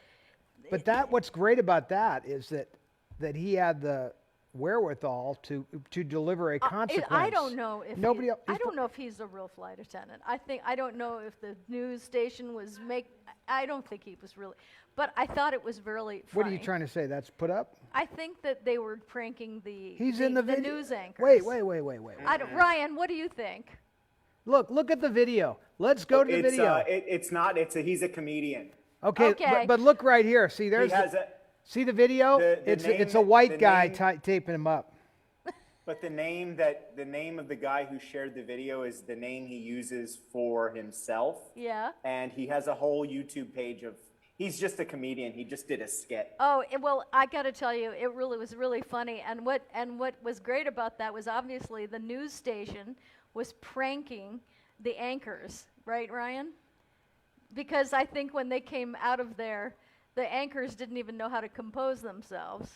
But what's great about that is that he had the wherewithal to deliver a consequence. I don't know if Nobody I don't know if he's a real flight attendant. I don't know if the news station was I don't think he was really. But I thought it was really funny. What are you trying to say? That's put up? I think that they were pranking He's in the video. news anchors. Wait. Ryan, what do you think? Look at the video. Let's go to the video. He's a comedian. Okay. But look right here. See, see the video? It's a white guy taping him up. But the name of the guy who shared the video is the name he uses for himself. Yeah. And he has a whole YouTube page of. He's just a comedian. He just did a skit. Oh, well, I got to tell you, it really was really funny. And what was great about that was obviously the news station was pranking the anchors, right, Ryan? Because I think when they came out of there, the anchors didn't even know how to compose themselves.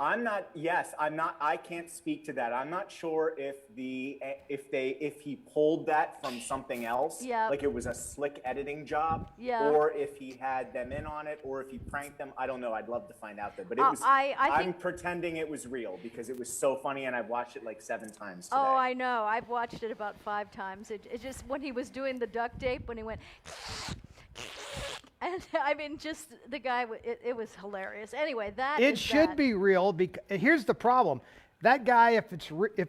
I can't speak to that. I'm not sure if he pulled that from something else, like it was a slick editing job, or if he had them in on it, or if he pranked them. I don't know. I'd love to find out that. But it was. I'm pretending it was real because it was so funny, and I've watched it like 7 times today. Oh, I know. I've watched it about 5 times. It just when he was doing the duct tape, when he went. And I mean, just the guy, it was hilarious. Anyway, it should be real. Because here's the problem: that guy, if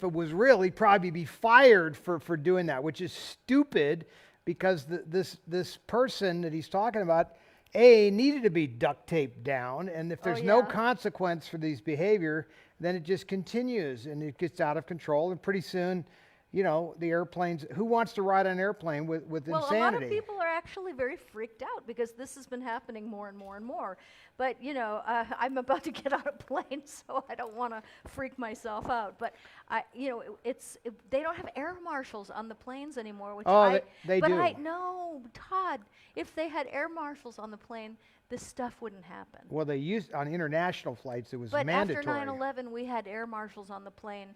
it was real, he'd probably be fired for doing that, which is stupid. Because this person that he's talking about, needed to be duct taped down, and if there's no consequence for these behavior, then it just continues and it gets out of control, and pretty soon. You know, the airplanes, who wants to ride an airplane with insanity? A lot of people are actually very freaked out because this has been happening more and more and more. But, you know, I'm about to get on a plane, so I don't want to freak myself out. But, they don't have air marshals on the planes anymore. Which they do. But no, Todd, if they had air marshals on the plane, this stuff wouldn't happen. Well, they used, on international flights, it was mandatory. But after 9/11, we had air marshals on the plane.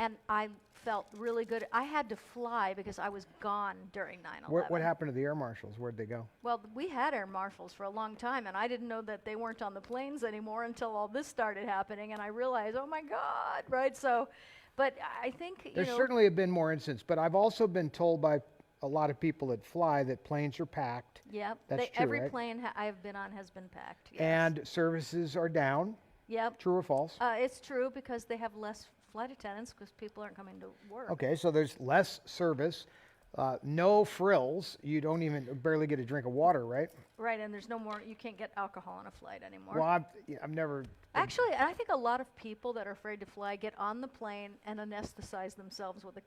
And I felt really good. I had to fly because I was gone during 9/11. What happened to the air marshals? Where'd they go? Well, we had air marshals for a long time, and I didn't know that they weren't on the planes anymore until all this started happening, and I realized, oh my God, right? So, but I think, There certainly have been more incidents, but I've also been told by a lot of people that fly that planes are packed. Yep. That's true, every right? plane I've been on has been packed, yes. And services are down. Yep. True or false? It's true because they have less flight attendants because people aren't coming to work. Okay, so there's less service, no frills. You don't even barely get a drink of water, right? Right, and there's no more. You can't get alcohol on a flight anymore. Well, I've never. Actually, I think a lot of people that are afraid to fly get on the plane and anesthetize themselves with a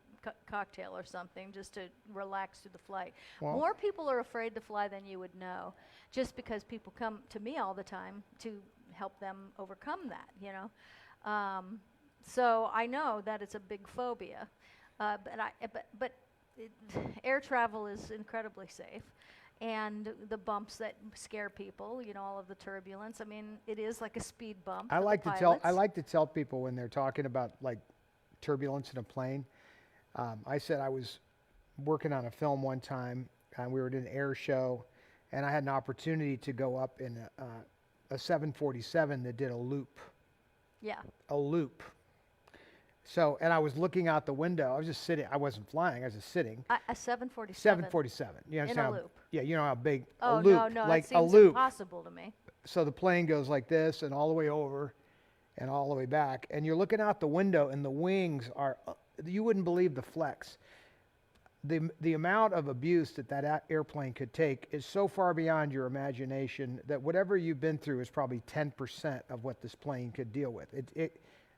cocktail or something just to relax through the flight. Well, more people are afraid to fly than you would know, just because people come to me all the time to help them overcome that. You know. So I know that it's a big phobia, but air travel is incredibly safe, and the bumps that scare people, you know, all of the turbulence. I mean, it is like a speed bump. I like to tell people when they're talking about like turbulence in a plane. I said I was working on a film one time, and we were at an air show, and I had an opportunity to go up in a 747 that did a loop. Yeah. A loop. So, and I was looking out the window. I was just sitting. I wasn't flying. I was just sitting. A 747. 747. You in a loop. Yeah, you know how big a loop. No, like it seems a loop. impossible to me. So the plane goes like this and all the way over, and all the way back, and you're looking out the window, and the wings are. You wouldn't believe the flex. The amount of abuse that airplane could take is so far beyond your imagination that whatever you've been through is probably 10% of what this plane could deal with.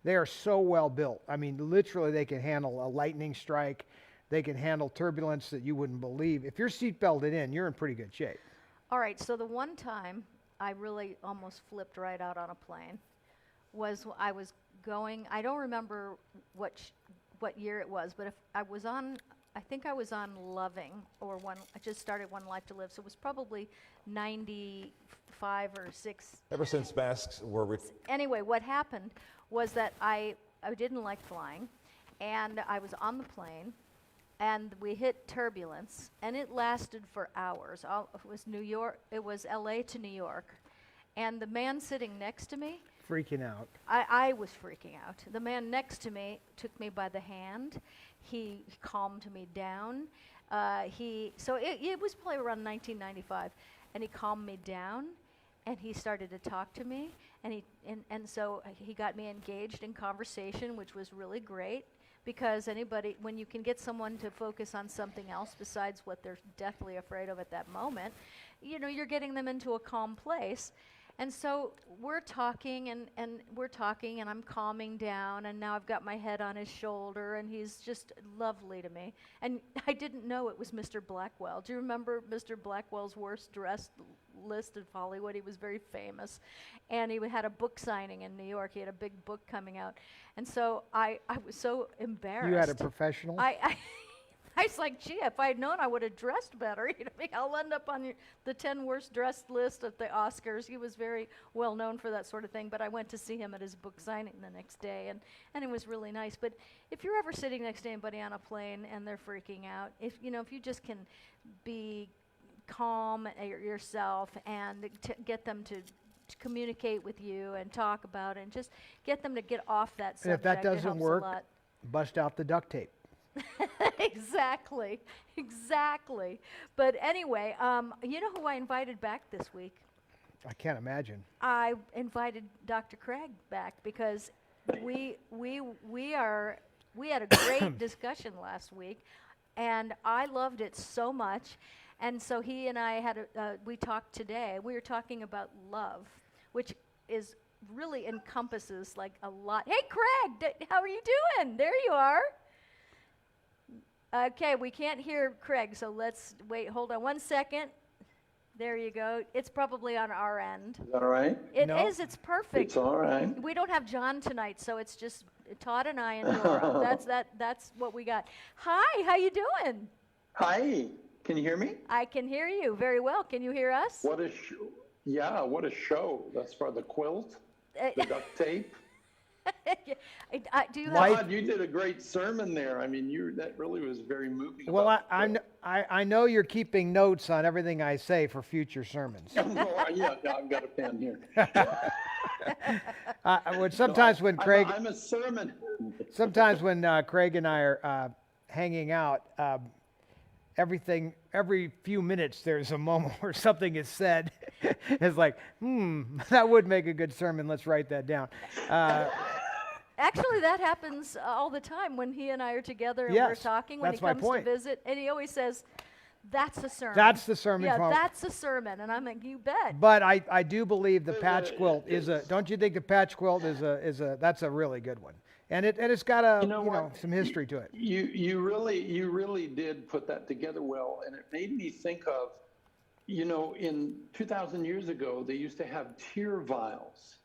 They are so well built. I mean, literally, they can handle a lightning strike. They can handle turbulence that you wouldn't believe. If you're seatbelted in, you're in pretty good shape. All right, so the one time I really almost flipped right out on a plane was I was going, I don't remember what year it was, but if I was on, I think I was on Loving, I just started One Life to Live, so it was probably 95 or 6. Ever since masks were... Anyway, what happened was that I didn't like flying, and I was on the plane, and we hit turbulence, and it lasted for hours. It was LA to New York, and the man sitting next to me, freaking out. I was freaking out. The man next to me took me by the hand. He calmed me down. So it was probably around 1995, and he calmed me down, and he started to talk to me, and so he got me engaged in conversation, which was really great. Because when you can get someone to focus on something else besides what they're deathly afraid of at that moment, you're getting them into a calm place. And so we're talking and I'm calming down, and now I've got my head on his shoulder, and he's just lovely to me. And I didn't know it was Mr. Blackwell. Do you remember Mr. Blackwell's worst dressed list of Hollywood? He was very famous, and he had a book signing in New York. He had a big book coming out, and so I was so embarrassed. You had a professional? I was like, gee, if I'd known, I would have dressed better. I'll end up on the 10 worst dressed list at the Oscars. He was very well known for that sort of thing, but I went to see him at his book signing the next day, and it was really nice. But if you're ever sitting next to anybody on a plane and they're freaking out, if you just can be calm yourself and get them to communicate with you and talk about it and just get them to get off that subject. And if that doesn't work, bust out the duct tape. Exactly. But anyway, you know who I invited back this week? I can't imagine. I invited Dr. Craig back because we had a great discussion last week, and I loved it so much. And so he and I we talked today. We were talking about love, which really encompasses like a lot. Hey, Craig, how are you doing? There you are. Okay, we can't hear Craig, so let's wait. Hold on 1 second. There you go. It's probably on our end. Is that all right? It is. It's perfect. It's all right. We don't have John tonight, so it's just Todd and I and Dora. That's what we got. Hi, how you doing? Hi. Can you hear me? I can hear you very well. Can you hear us? What a show. Yeah, what a show. That's for the quilt, the duct tape. Do you Todd, you did a great sermon there. I mean, that really was very moving. Well, I know you're keeping notes on everything I say for future sermons. Yeah, I've got a pen here. Sometimes when Craig, I'm a sermon. Sometimes when Craig and I are hanging out, every few minutes there's a moment where something is said. It's like, that would make a good sermon. Let's write that down. Actually, that happens all the time when he and I are together and we're talking. When he comes to visit, and he always says, "That's a sermon." That's the sermon. Yeah, that's a sermon, and I'm like, "You bet." But I do believe the patch quilt Don't you think the patch quilt that's a really good one, and it's got some history to it. You really did put that together well, and it made me think of, in 2,000 years ago, they used to have tear vials.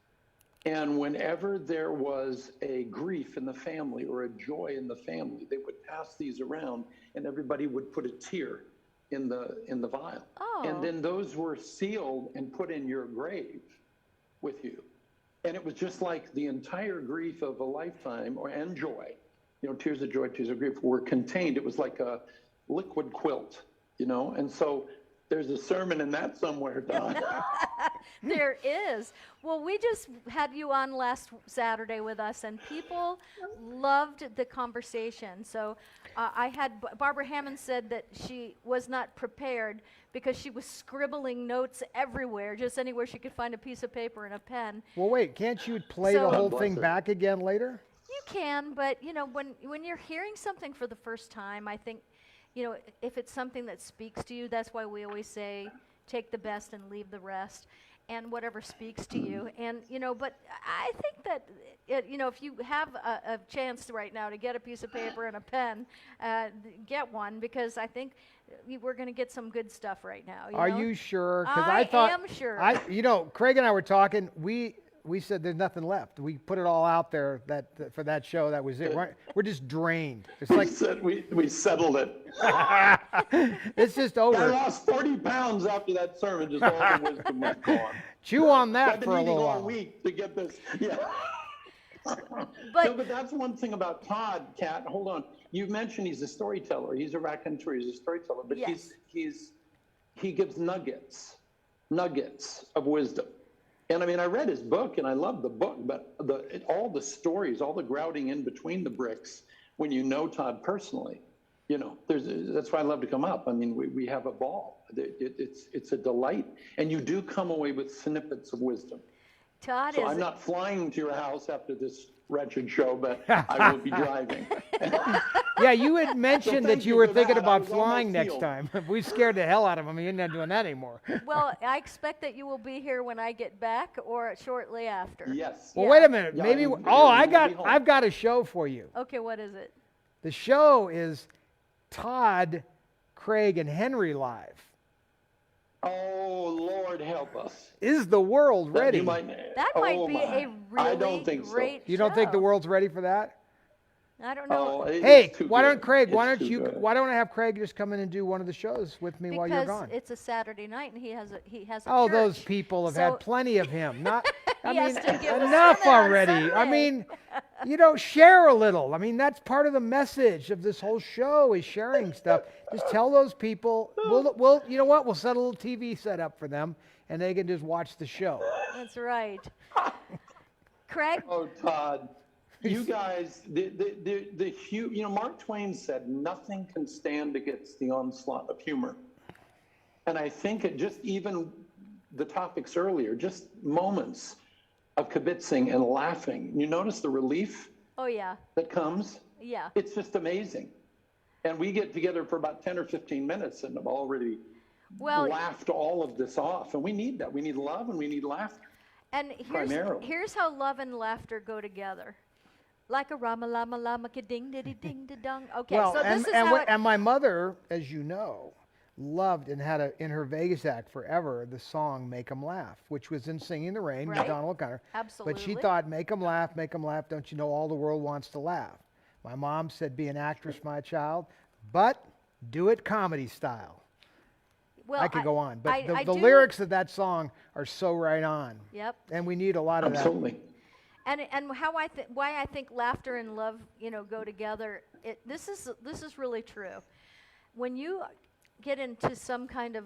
And whenever there was a grief in the family or a joy in the family, they would pass these around, and everybody would put a tear in the vial. Oh. And then those were sealed and put in your grave with you. And it was just like the entire grief of a lifetime and joy, tears of joy, tears of grief were contained. It was like a liquid quilt, and so there's a sermon in that somewhere, Don. There is. Well, we just had you on last Saturday with us, and people loved the conversation. So Barbara Hammond said that she was not prepared because she was scribbling notes everywhere, just anywhere she could find a piece of paper and a pen. Well, wait, can't you play the whole thing back again later? You can, but, when you're hearing something for the first time, I think, if it's something that speaks to you, that's why we always say, take the best and leave the rest. and whatever speaks to you. And, but I think that, if you have a chance right now to get a piece of paper and a pen, get one, because I think we're going to get some good stuff right now. Are you sure? Because I thought, am sure. Craig and I were talking. We said there's nothing left. We put it all out there for that show. That was it. We're just drained. It's like we settled it. It's just over. I lost 40 pounds after that sermon. Just all the wisdom was gone. Chew on that I've for a been eating little all while. week to get this. Yeah. But that's one thing about Todd, Kat. Hold on. You mentioned he's a storyteller. He's a raconteur. He's a storyteller. But yes. he gives nuggets of wisdom. And I mean, I read his book and I love the book, but all the stories, all the grouting in between the bricks, when you know Todd personally, that's why I love to come up. I mean, we have a ball. It's a delight. And you do come away with snippets of wisdom. Todd I'm not flying to your house after this wretched show, but I will be driving. Yeah, you had mentioned that you were thinking about flying flying next time. We scared the hell out of him. You're not doing that anymore. Well, I expect that you will be here when I get back or shortly after. Yes. Well, wait a minute. Yeah, Maybe. I've I've got a show for you. Okay, what is it? The show is Todd, Craig, and Henry live. Oh, Lord help us. Is the world ready? That might be a really I don't think great so. You don't think the world's ready for that? I don't know. Hey, why don't I have Craig just come in and do one of the shows with me while you're gone? Because it's a Saturday night and he has a Oh, church. those people have had plenty of him. Enough already. I mean, share a little. I mean, that's part of the message of this whole show is sharing stuff. Just tell those people. We'll you know what? We'll set a little TV set up for them, and they can just watch the show. That's right. Craig? Oh, Todd. You guys, Mark Twain said, nothing can stand against the onslaught of humor. And I think even the topics earlier, just moments of kibitzing and laughing. You notice the relief that comes? Yeah. It's just amazing. And we get together for about 10 or 15 minutes and have already laughed all of this off. And we need that. We need love and we need laughter. And here's how love and laughter go together. Like a rama lama lama ka ding diddy ding da dong. Okay, well, so this is and my mother, as you know, loved and had in her Vegas act forever the song "Make 'Em Laugh," which was in "Singing in the Rain" with Donald O'Connor. Absolutely. But she thought, "Make 'em laugh, don't you know all the world wants to laugh?" My mom said, "Be an actress, my child, but do it comedy style." Well, I could go on, but the lyrics of that song are so right on. Yep. And we need a lot of that. Absolutely. And why I think laughter and love go together. This is really true. When you get into some kind of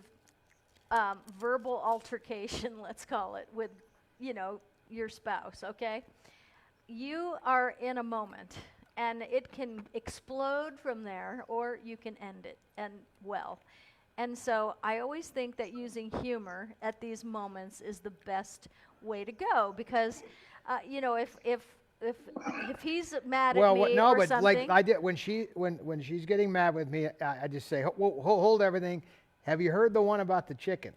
verbal altercation, let's call it, with your spouse, okay, you are in a moment, and it can explode from there, or you can end it, and well. And so I always think that using humor at these moments is the best way to go, because if he's mad at me or something. Like I did when she's getting mad with me, I just say, hold everything. Have you heard the one about the chicken?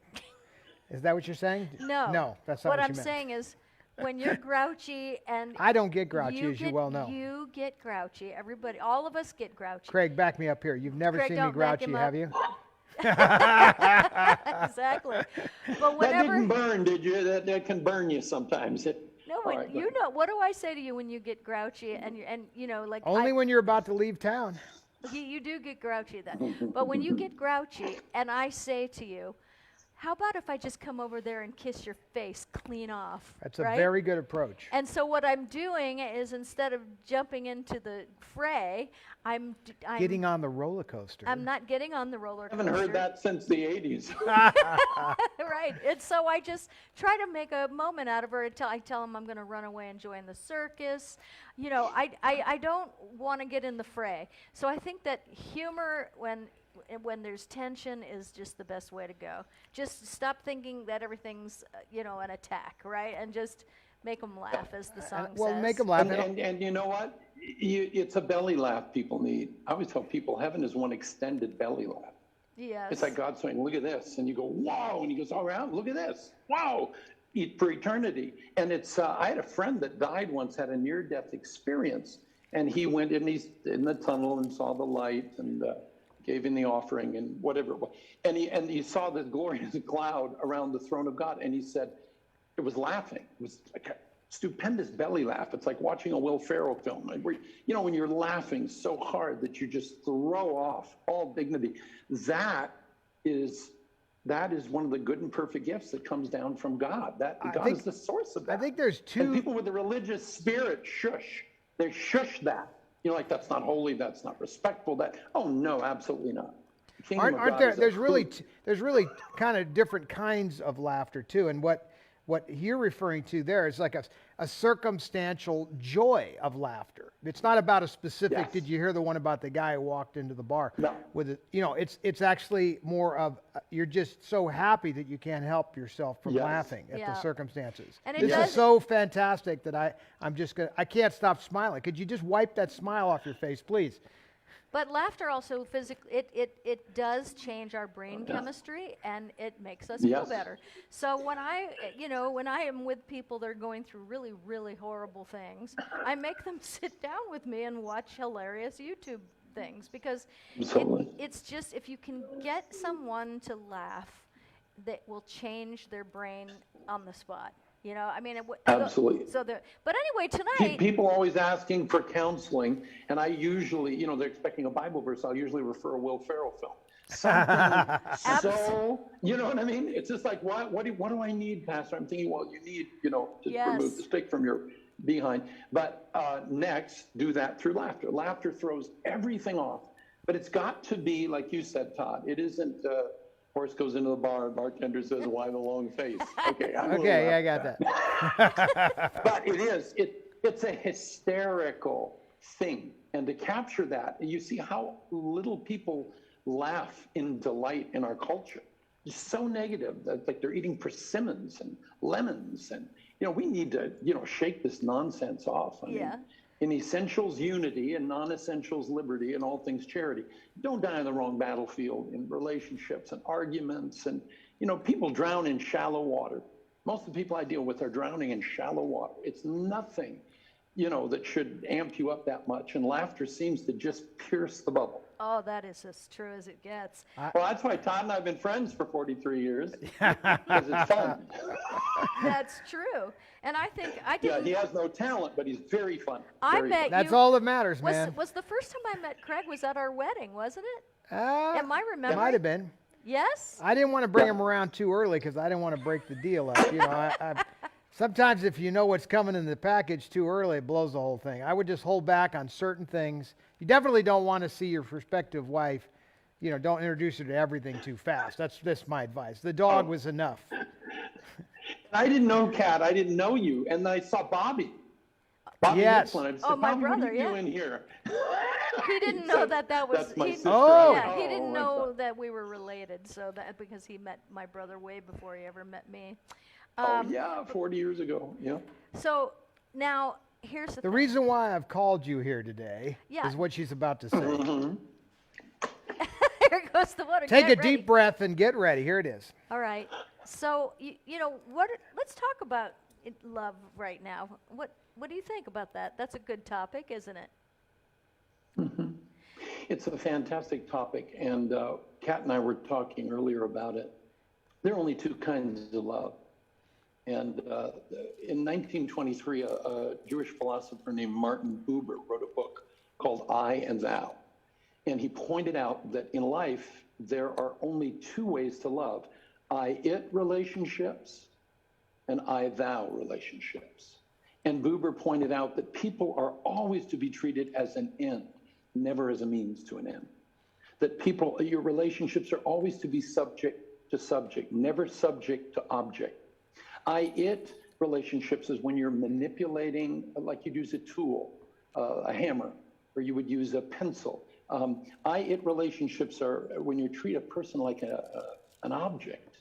Is that what you're saying? No, that's not what you meant. What I'm saying is, when you're grouchy and I don't get grouchy, as you well know. You get grouchy. Everybody, all of us get grouchy. Craig, back me up here. You've never seen me grouchy, have you? Exactly. But that didn't burn, did you? That can burn you sometimes. What do I say to you when you get grouchy and like only when you're about to leave town. You do get grouchy then. But when you get grouchy and I say to you, how about if I just come over there and kiss your face clean off? That's a very good approach. And so what I'm doing is, instead of jumping into the fray, I'm getting on the roller coaster. I'm not getting on the roller coaster. I haven't heard that since the 80s. Right. And so I just try to make a moment out of her. I tell him I'm going to run away and join the circus. I don't want to get in the fray. So I think that humor, when there's tension, is just the best way to go. Just stop thinking that everything's an attack, right? And just make them laugh, as the song says. Well, make them laugh. And you know what? It's a belly laugh people need. I always tell people heaven is one extended belly laugh. Yes. It's like God saying, look at this. And you go, wow. And he goes, all right, look at this. Wow. Eat for eternity. And it's, I had a friend that died once, had a near-death experience. And he went in, in the tunnel and saw the light and gave in the offering and whatever it was. And he saw this glorious cloud around the throne of God. And he said, it was laughing. It was like a stupendous belly laugh. It's like watching a Will Ferrell film. Like where, you know, when you're laughing so hard that you just throw off all dignity. That is one of the good and perfect gifts that comes down from God. God is the source of that. I think there's two. And people with the religious spirit shush. They shush that. You know, like that's not holy, that's not respectful. Oh no, absolutely not. Aren't there? There's really kind of different kinds of laughter too. And what you're referring to there is like a circumstantial joy of laughter. It's not about a specific. Yes. Did you hear the one about the guy who walked into the bar? No. With it, you know, it's actually more of you're just so happy that you can't help yourself from laughing at the circumstances. And this is so fantastic that I can't stop smiling. Could you just wipe that smile off your face, please? But laughter also physically, it does change our brain chemistry, and it makes us feel better. So when I am with people that are going through really, really horrible things, I make them sit down with me and watch hilarious YouTube things, because it's just, if you can get someone to laugh, that will change their brain on the spot. You know, I mean, absolutely. But anyway, tonight, people always asking for counseling, and I usually, you know, they're expecting a Bible verse. I'll usually refer a Will Ferrell film. So, you know what I mean? It's just like, what do I need, Pastor? I'm thinking, well, you need, you know, to remove the stick from your behind. But next, do that through laughter. Laughter throws everything off, but it's got to be, like you said, Todd. It isn't. Horse goes into the bar, bartender says, why the long face? Okay, I got that. But it's a hysterical thing. And to capture that, you see how little people laugh in delight in our culture. It's so negative that like they're eating persimmons and lemons. And, you know, we need to, you know, shake this nonsense off. I mean, in essentials, unity, and non-essentials, liberty, and all things charity. Don't die on the wrong battlefield in relationships and arguments. And, you know, people drown in shallow water. Most of the people I deal with are drowning in shallow water. It's nothing, you know, that should amp you up that much. And laughter seems to just pierce the bubble. Oh, that is as true as it gets. Well, that's why Todd and I have been friends for 43 years, because it's fun. That's true. And I think he has no talent, but he's very fun. That's all that matters, man. Was the first time I met Craig was at our wedding, wasn't it? Am I remembering? It might have been. Yes? I didn't want to bring him around too early because I didn't want to break the deal up. You know, sometimes if you know what's coming in the package too early, it blows the whole thing. I would just hold back on certain things. You definitely don't want to see your prospective wife, you know, don't introduce her to everything too fast. That's my advice. The dog was enough. I didn't know Kat. I didn't know you. And I saw Bobby. Yes. I said, my Bobby, brother, what are you doing here? He didn't know that was. That's my sister. He didn't know that we were related. So that because he met my brother way before he ever met me. 40 years ago. Yeah. So now here's the thing. The reason why I've called you here today is what she's about to say. Mm-hmm. Here goes the water. Take a deep breath and get ready. Here it is. All right. So you know let's talk about love right now. What do you think about that? That's a good topic, isn't it? Mm-hmm. It's a fantastic topic, and Kat and I were talking earlier about it. There are only two kinds of love. And in 1923, a Jewish philosopher named Martin Buber wrote a book called I and Thou. And he pointed out that in life, there are only two ways to love: I-it relationships and I-thou relationships. And Buber pointed out that people are always to be treated as an end, never as a means to an end. That your relationships are always to be subject to subject, never subject to object. I-it relationships is when you're manipulating, like you'd use a tool, a hammer, or you would use a pencil. I-it relationships are when you treat a person like an object,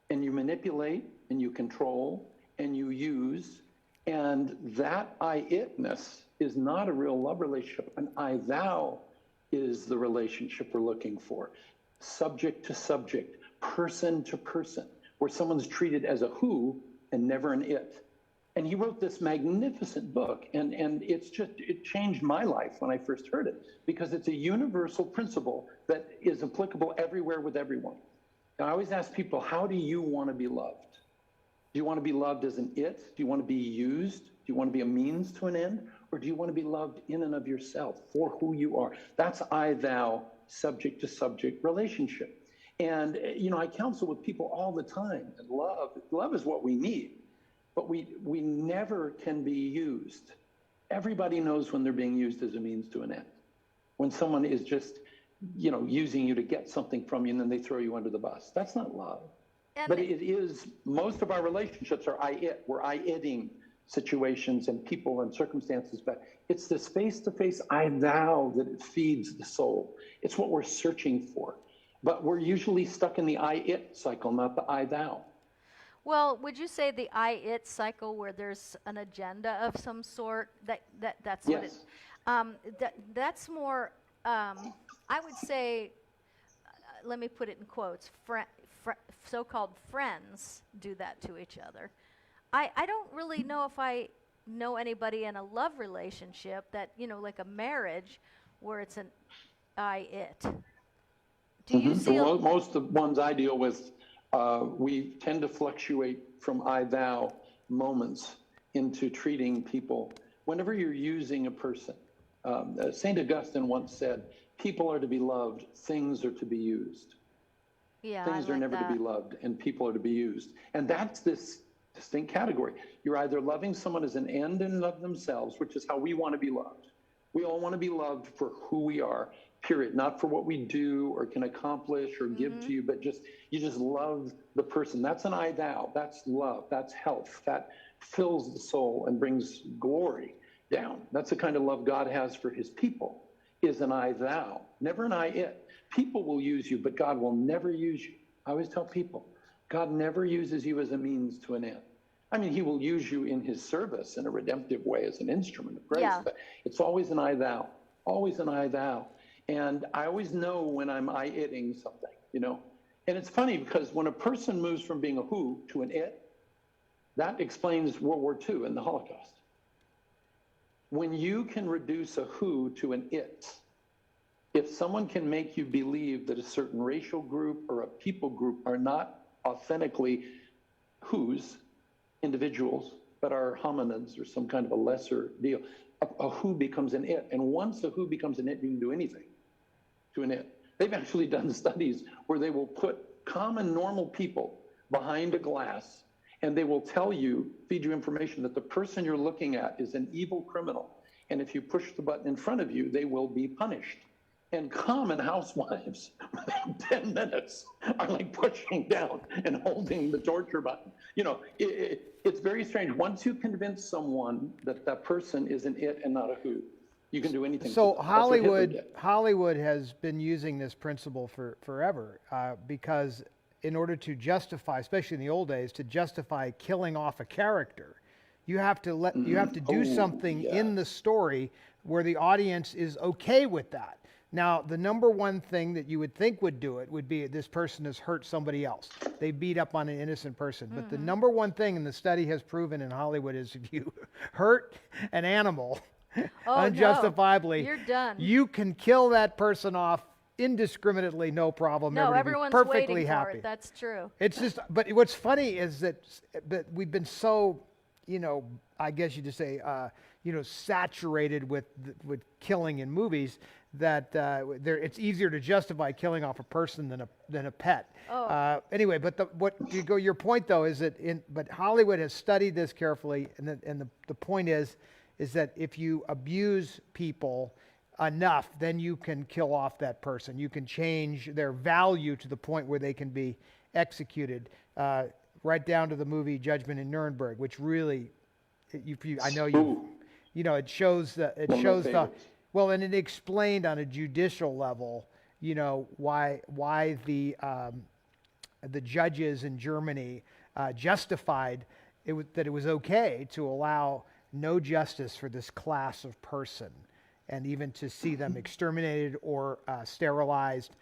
and you manipulate, and you control, and you use, and that I-itness is not a real love relationship. An I-thou is the relationship we're looking for. subject to subject, person to person, where someone's treated as a who and never an it. And he wrote this magnificent book, and it changed my life when I first heard it, because it's a universal principle that is applicable everywhere with everyone. And I always ask people, how do you want to be loved? Do you want to be loved as an it? Do you want to be used? Do you want to be a means to an end? Or do you want to be loved in and of yourself for who you are? That's I-thou, subject to subject relationship. And, I counsel with people all the time that love is what we need, but we never can be used. Everybody knows when they're being used as a means to an end. When someone is just, using you to get something from you and then they throw you under the bus. That's not love. But it is, most of our relationships are I-it. We're I-itting situations and people and circumstances, but it's this face-to-face I-thou that it feeds the soul. It's what we're searching for. But we're usually stuck in the I-it cycle, not the I-thou. Well, would you say the I-it cycle, where there's an agenda of some sort, that's what Yes. that's more, I would say, let me put it in quotes, so-called friends do that to each other. I don't really know if I know anybody in a love relationship that, like a marriage, where it's an I-it. Do you see? Well, most of the ones I deal with, we tend to fluctuate from I-thou moments into treating people. Whenever you're using a person, St. Augustine once said, people are to be loved, things are to be used. Yeah, things I are like never that. to be loved, and people are to be used. And that's this distinct category. You're either loving someone as an end in and of themselves, which is how we want to be loved. We all want to be loved for who we are, period. Not for what we do or can accomplish or give to you, but you just love the person. That's an I-thou. That's love. That's health. That fills the soul and brings glory down. That's the kind of love God has for his people, is an I-thou, never an I-it. People will use you, but God will never use you. I always tell people, God never uses you as a means to an end. I mean, he will use you in his service in a redemptive way as an instrument of grace, but it's always an I-thou, always an I-thou. And I always know when I'm I-itting something, And it's funny because when a person moves from being a who to an it, that explains World War II and the Holocaust. When you can reduce a who to an it, if someone can make you believe that a certain racial group or a people group are not authentically who's, individuals, but are hominids or some kind of a lesser deal, a who becomes an it. And once a who becomes an it, you can do anything to an it. They've actually done studies where they will put common, normal people behind a glass, and they will tell you, feed you information that the person you're looking at is an evil criminal. And if you push the button in front of you, they will be punished. And common housewives, within 10 minutes, are like pushing down and holding the torture button. It's very strange. Once you convince someone that that person is an it and not a who, you can do anything. So to them. That's what Hitler did. Hollywood has been using this principle forever because in order to justify, especially in the old days, to justify killing off a character, you have to do something in the story where the audience is okay with that. Now, the number one thing that you would think would do it would be this person has hurt somebody else. They beat up on an innocent person. But the number one thing, and the study has proven in Hollywood, is if you hurt an animal unjustifiably, you're done. You can kill that person off indiscriminatally, no problem. No, everyone's perfectly waiting happy. for it. That's true. It's just, but what's funny is that we've been so, I guess you just say, saturated with killing in movies that it's easier to justify killing off a person than a pet. Anyway, but your point though is that but Hollywood has studied this carefully, and the point is that if you abuse people enough, then you can kill off that person. You can change their value to the point where they can be executed, right down to the movie Judgment in Nuremberg, which really, I know it shows the. Well, and it explained on a judicial level, why the judges in Germany justified that it was okay to allow no justice for this class of person, and even to see them exterminated or sterilized.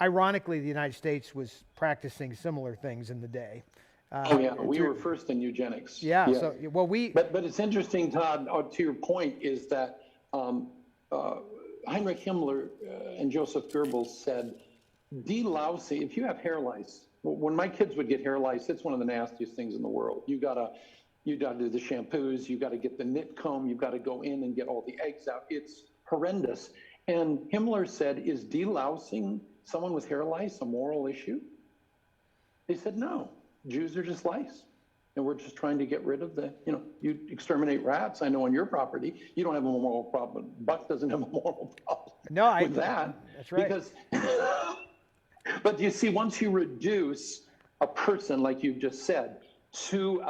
ironically, the United States was practicing similar things in the day. Oh yeah, we were first in eugenics. Yeah. Yes. So well, But it's interesting, Todd. To your point, is that Heinrich Himmler and Joseph Goebbels said, delousing. If you have hair lice, when my kids would get hair lice, it's one of the nastiest things in the world. You gotta do the shampoos. You gotta get the knit comb. You gotta go in and get all the eggs out. It's horrendous. And Himmler said, "Is delousing someone with hair lice a moral issue?" They said, "No. Jews are just lice. And we're just trying to get rid of you exterminate rats. I know on your property, you don't have a moral problem. Buck doesn't have a moral problem with that." That's right. Because, but you see, once you reduce a person, like you just said, to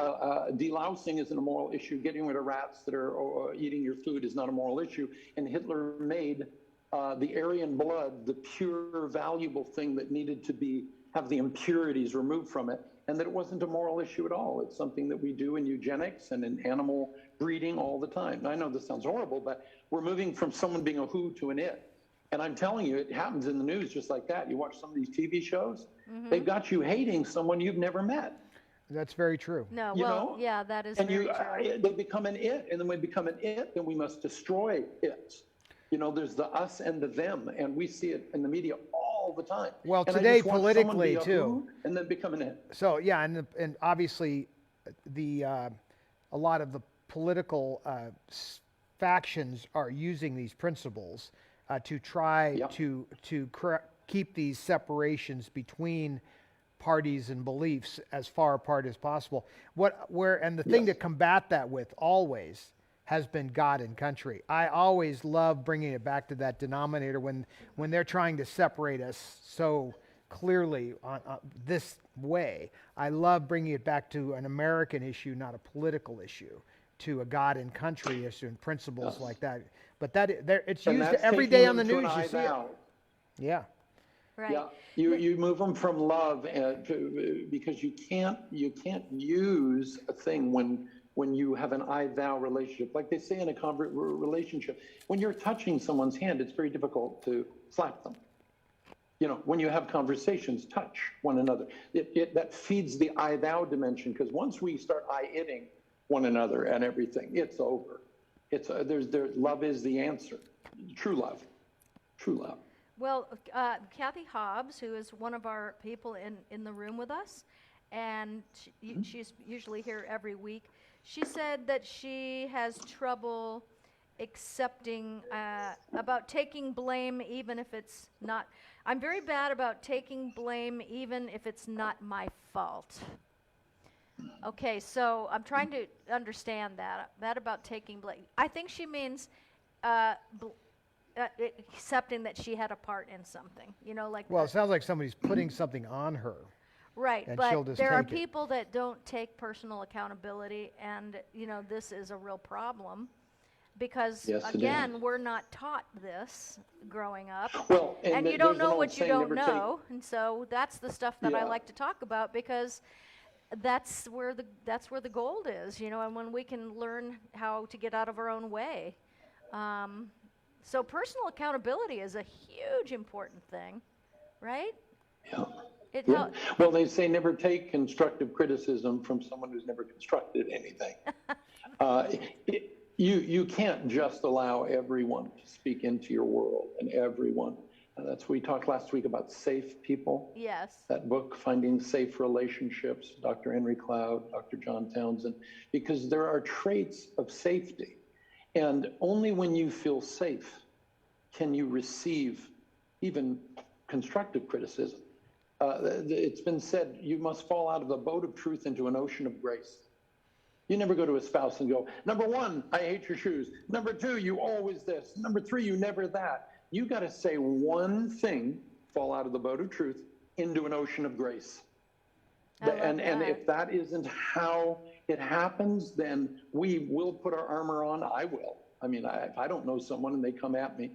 delousing isn't a moral issue, getting rid of rats that are eating your food is not a moral issue. And Hitler made the Aryan blood the pure, valuable thing that needed to have the impurities removed from it. And that it wasn't a moral issue at all. It's something that we do in eugenics and in animal breeding all the time. Now, I know this sounds horrible, but we're moving from someone being a who to an it. And I'm telling you, it happens in the news just like that. You watch some of these TV shows, they've got you hating someone you've never met. That's very true. No, You well, know? yeah, that is And very true. they become an it, and then when we become an it, then we must destroy it. There's the us and the them, and we see it in the media all the time. Well, and today I just watch someone politically be a too, who and then become an it. So yeah, and obviously, a lot of the political factions are using these principles to try to keep these separations between parties and beliefs as far apart as possible. The thing to combat that with always has been God and country. I always love bringing it back to that denominator when they're trying to separate us so clearly on this way. I love bringing it back to an American issue, not a political issue, to a God and country issue and principles like that. But it's used every day on the news. You see it. Yeah. Right. Yeah, you move them from love because you can't use a thing when you have an I-thou relationship. Like they say in a relationship, when you're touching someone's hand, it's very difficult to slap them. When you have conversations, touch one another. That feeds the I-thou dimension, because once we start I-itting one another and everything, it's over. Love is the answer. True love. Well, Kathy Hobbs, who is one of our people in the room with us, and she's usually here every week, she said that she has trouble accepting about taking blame even if it's not. I'm very bad about taking blame even if it's not my fault. Okay, so I'm trying to understand that about taking blame. I think she means accepting that she had a part in something, Well, it sounds like somebody's putting something on her. Right, and but there are people that don't take personal accountability, and this is a real problem because again, we're not taught this growing up. Well, and you don't know what you don't know, and so that's the stuff that I like to talk about, because that's where the gold is, and when we can learn how to get out of our own way. So personal accountability is a huge important thing, right? Yeah. Well, they say never take constructive criticism from someone who's never constructed anything. You can't just allow everyone to speak into your world, and everyone. We talked last week about safe people. Yes. That book, Finding Safe Relationships, Dr. Henry Cloud, Dr. John Townsend, because there are traits of safety. And only when you feel safe can you receive even constructive criticism. It's been said, you must fall out of the boat of truth into an ocean of grace. You never go to a spouse and go, number one, I hate your shoes. Number two, you always this. Number three, you never that. You got to say one thing, fall out of the boat of truth into an ocean of grace. And if that isn't how it happens, then we will put our armor on. I will. I mean, if I don't know someone and they come at me,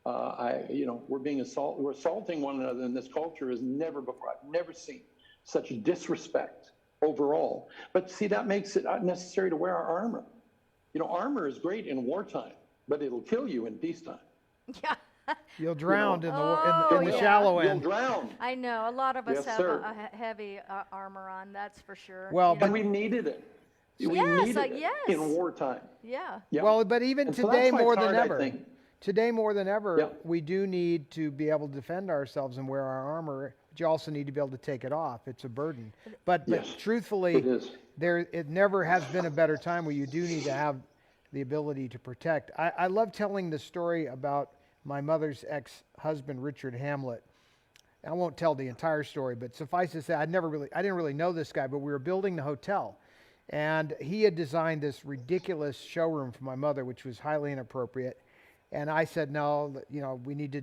we're assaulting one another in this culture as never before. I've never seen such disrespect overall. But see, that makes it necessary to wear our armor. Armor is great in wartime, but it'll kill you in peacetime. Yeah. You'll drown in Oh, in the yeah. shallow You'll end. drown. I know. A lot of us Yes, have sir. heavy armor on, that's for sure. Well, And we needed it. We Yes, needed it yes. in wartime. Yeah. Yeah. Well, but even And so today that's why more it's than hard, I ever, think. today more than ever, Yeah. we do need to be able to defend ourselves and wear our armor. But you also need to be able to take it off. It's a burden. But Yes, truthfully, it is. it never has been a better time where you do need to have the ability to protect. I love telling the story about my mother's ex-husband, Richard Hamlet. I won't tell the entire story, but suffice to say, I didn't really know this guy, but we were building the hotel. And he had designed this ridiculous showroom for my mother, which was highly inappropriate. And I said, no, we need to,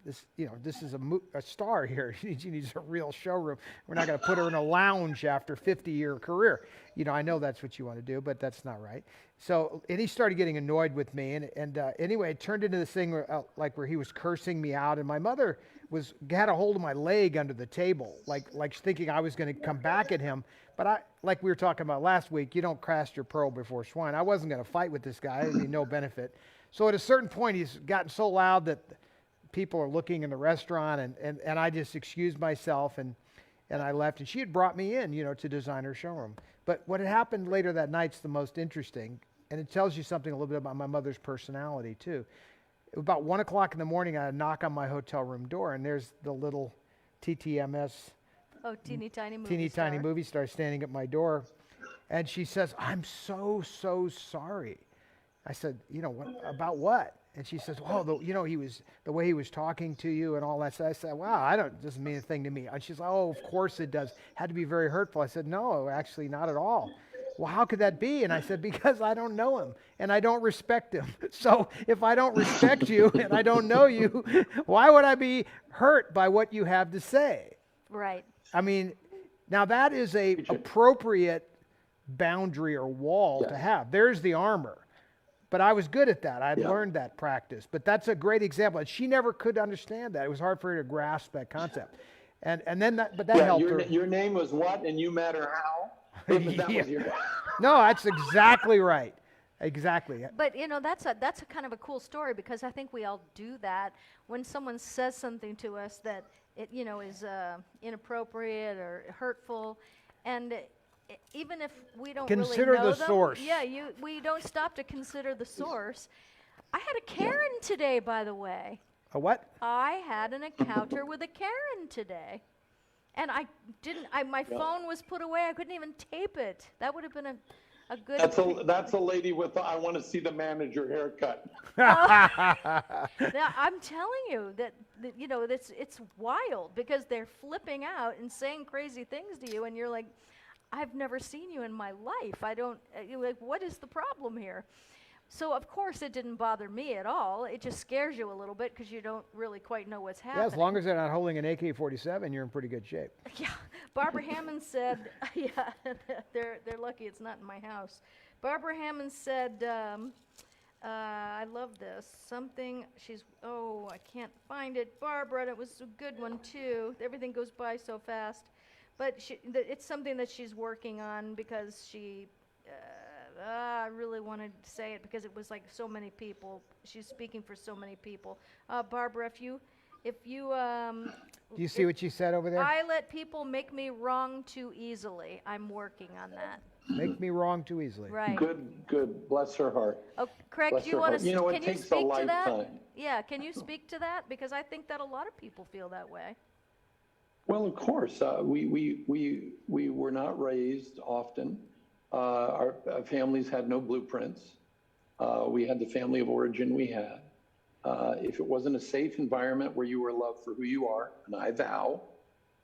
this is a star here. She needs a real showroom. We're not going to put her in a lounge after 50-year career. I know that's what you want to do, but that's not right. So, and he started getting annoyed with me. And anyway, it turned into this thing where he was cursing me out. And my mother had a hold of my leg under the table, like thinking I was going to come back at him. But like we were talking about last week, you don't cast your pearl before swine. I wasn't going to fight with this guy. It'd be no benefit. So at a certain point, he's gotten so loud that people are looking in the restaurant, and I just excused myself and I left. And she had brought me in, to design her showroom. But what had happened later that night's the most interesting, and it tells you something a little bit about my mother's personality too. About 1 o'clock in the morning, I knock on my hotel room door, and there's the little TTMS. Oh, teeny tiny movie star standing at my door. And she says, I'm so sorry. I said, about what? And she says, well, the way he was talking to you and all that. So I said, wow, doesn't mean a thing to me. And she's like, oh, of course it does. Had to be very hurtful. I said, no, actually not at all. Well, how could that be? And I said, because I don't know him and I don't respect him. So if I don't respect you and I don't know you, why would I be hurt by what you have to say? Right. I mean, now that is a appropriate boundary or wall to have. There's the armor. But I was good at that. I had learned that practice. But that's a great example. And she never could understand that. It was hard for her to grasp that concept. And then that helped her. Your name was what, and you matter how? That was your... No, that's exactly right. Exactly. But that's a kind of a cool story, because I think we all do that when someone says something to us that it is inappropriate or hurtful, and even if we don't consider really know the them, source. Yeah, we don't stop to consider the source. I had a Karen today, by the way. A what? I had an encounter with a Karen today. And my phone was put away. I couldn't even tape it. That would have been a good... That's a lady with I want to see the manager haircut. Now, I'm telling you that it's wild, because they're flipping out and saying crazy things to you, and you're like, I've never seen you in my life. You're like, what is the problem here? So, of course, it didn't bother me at all. It just scares you a little bit because you don't really quite know what's happening. Yeah, as long as they're not holding an AK-47, you're in pretty good shape. Yeah. Barbara Hammond said, yeah, they're lucky it's not in my house. Barbara Hammond said, I love this. I can't find it. Barbara, and it was a good one, too. Everything goes by so fast. But it's something that she's working on, because she... I really wanted to say it because it was like so many people. She's speaking for so many people. Barbara, if you do you see what she said over there? I let people make me wrong too easily. I'm working on that. Make me wrong too easily. Right. Good. Bless her heart. Oh, Craig, Bless do you her want to? heart. Can it you takes speak a to lifetime. that? Yeah. Can you speak to that? Because I think that a lot of people feel that way. Well, of course, we were not raised often. Our families had no blueprints. We had the family of origin we had. If it wasn't a safe environment where you were loved for who you are, and I vow,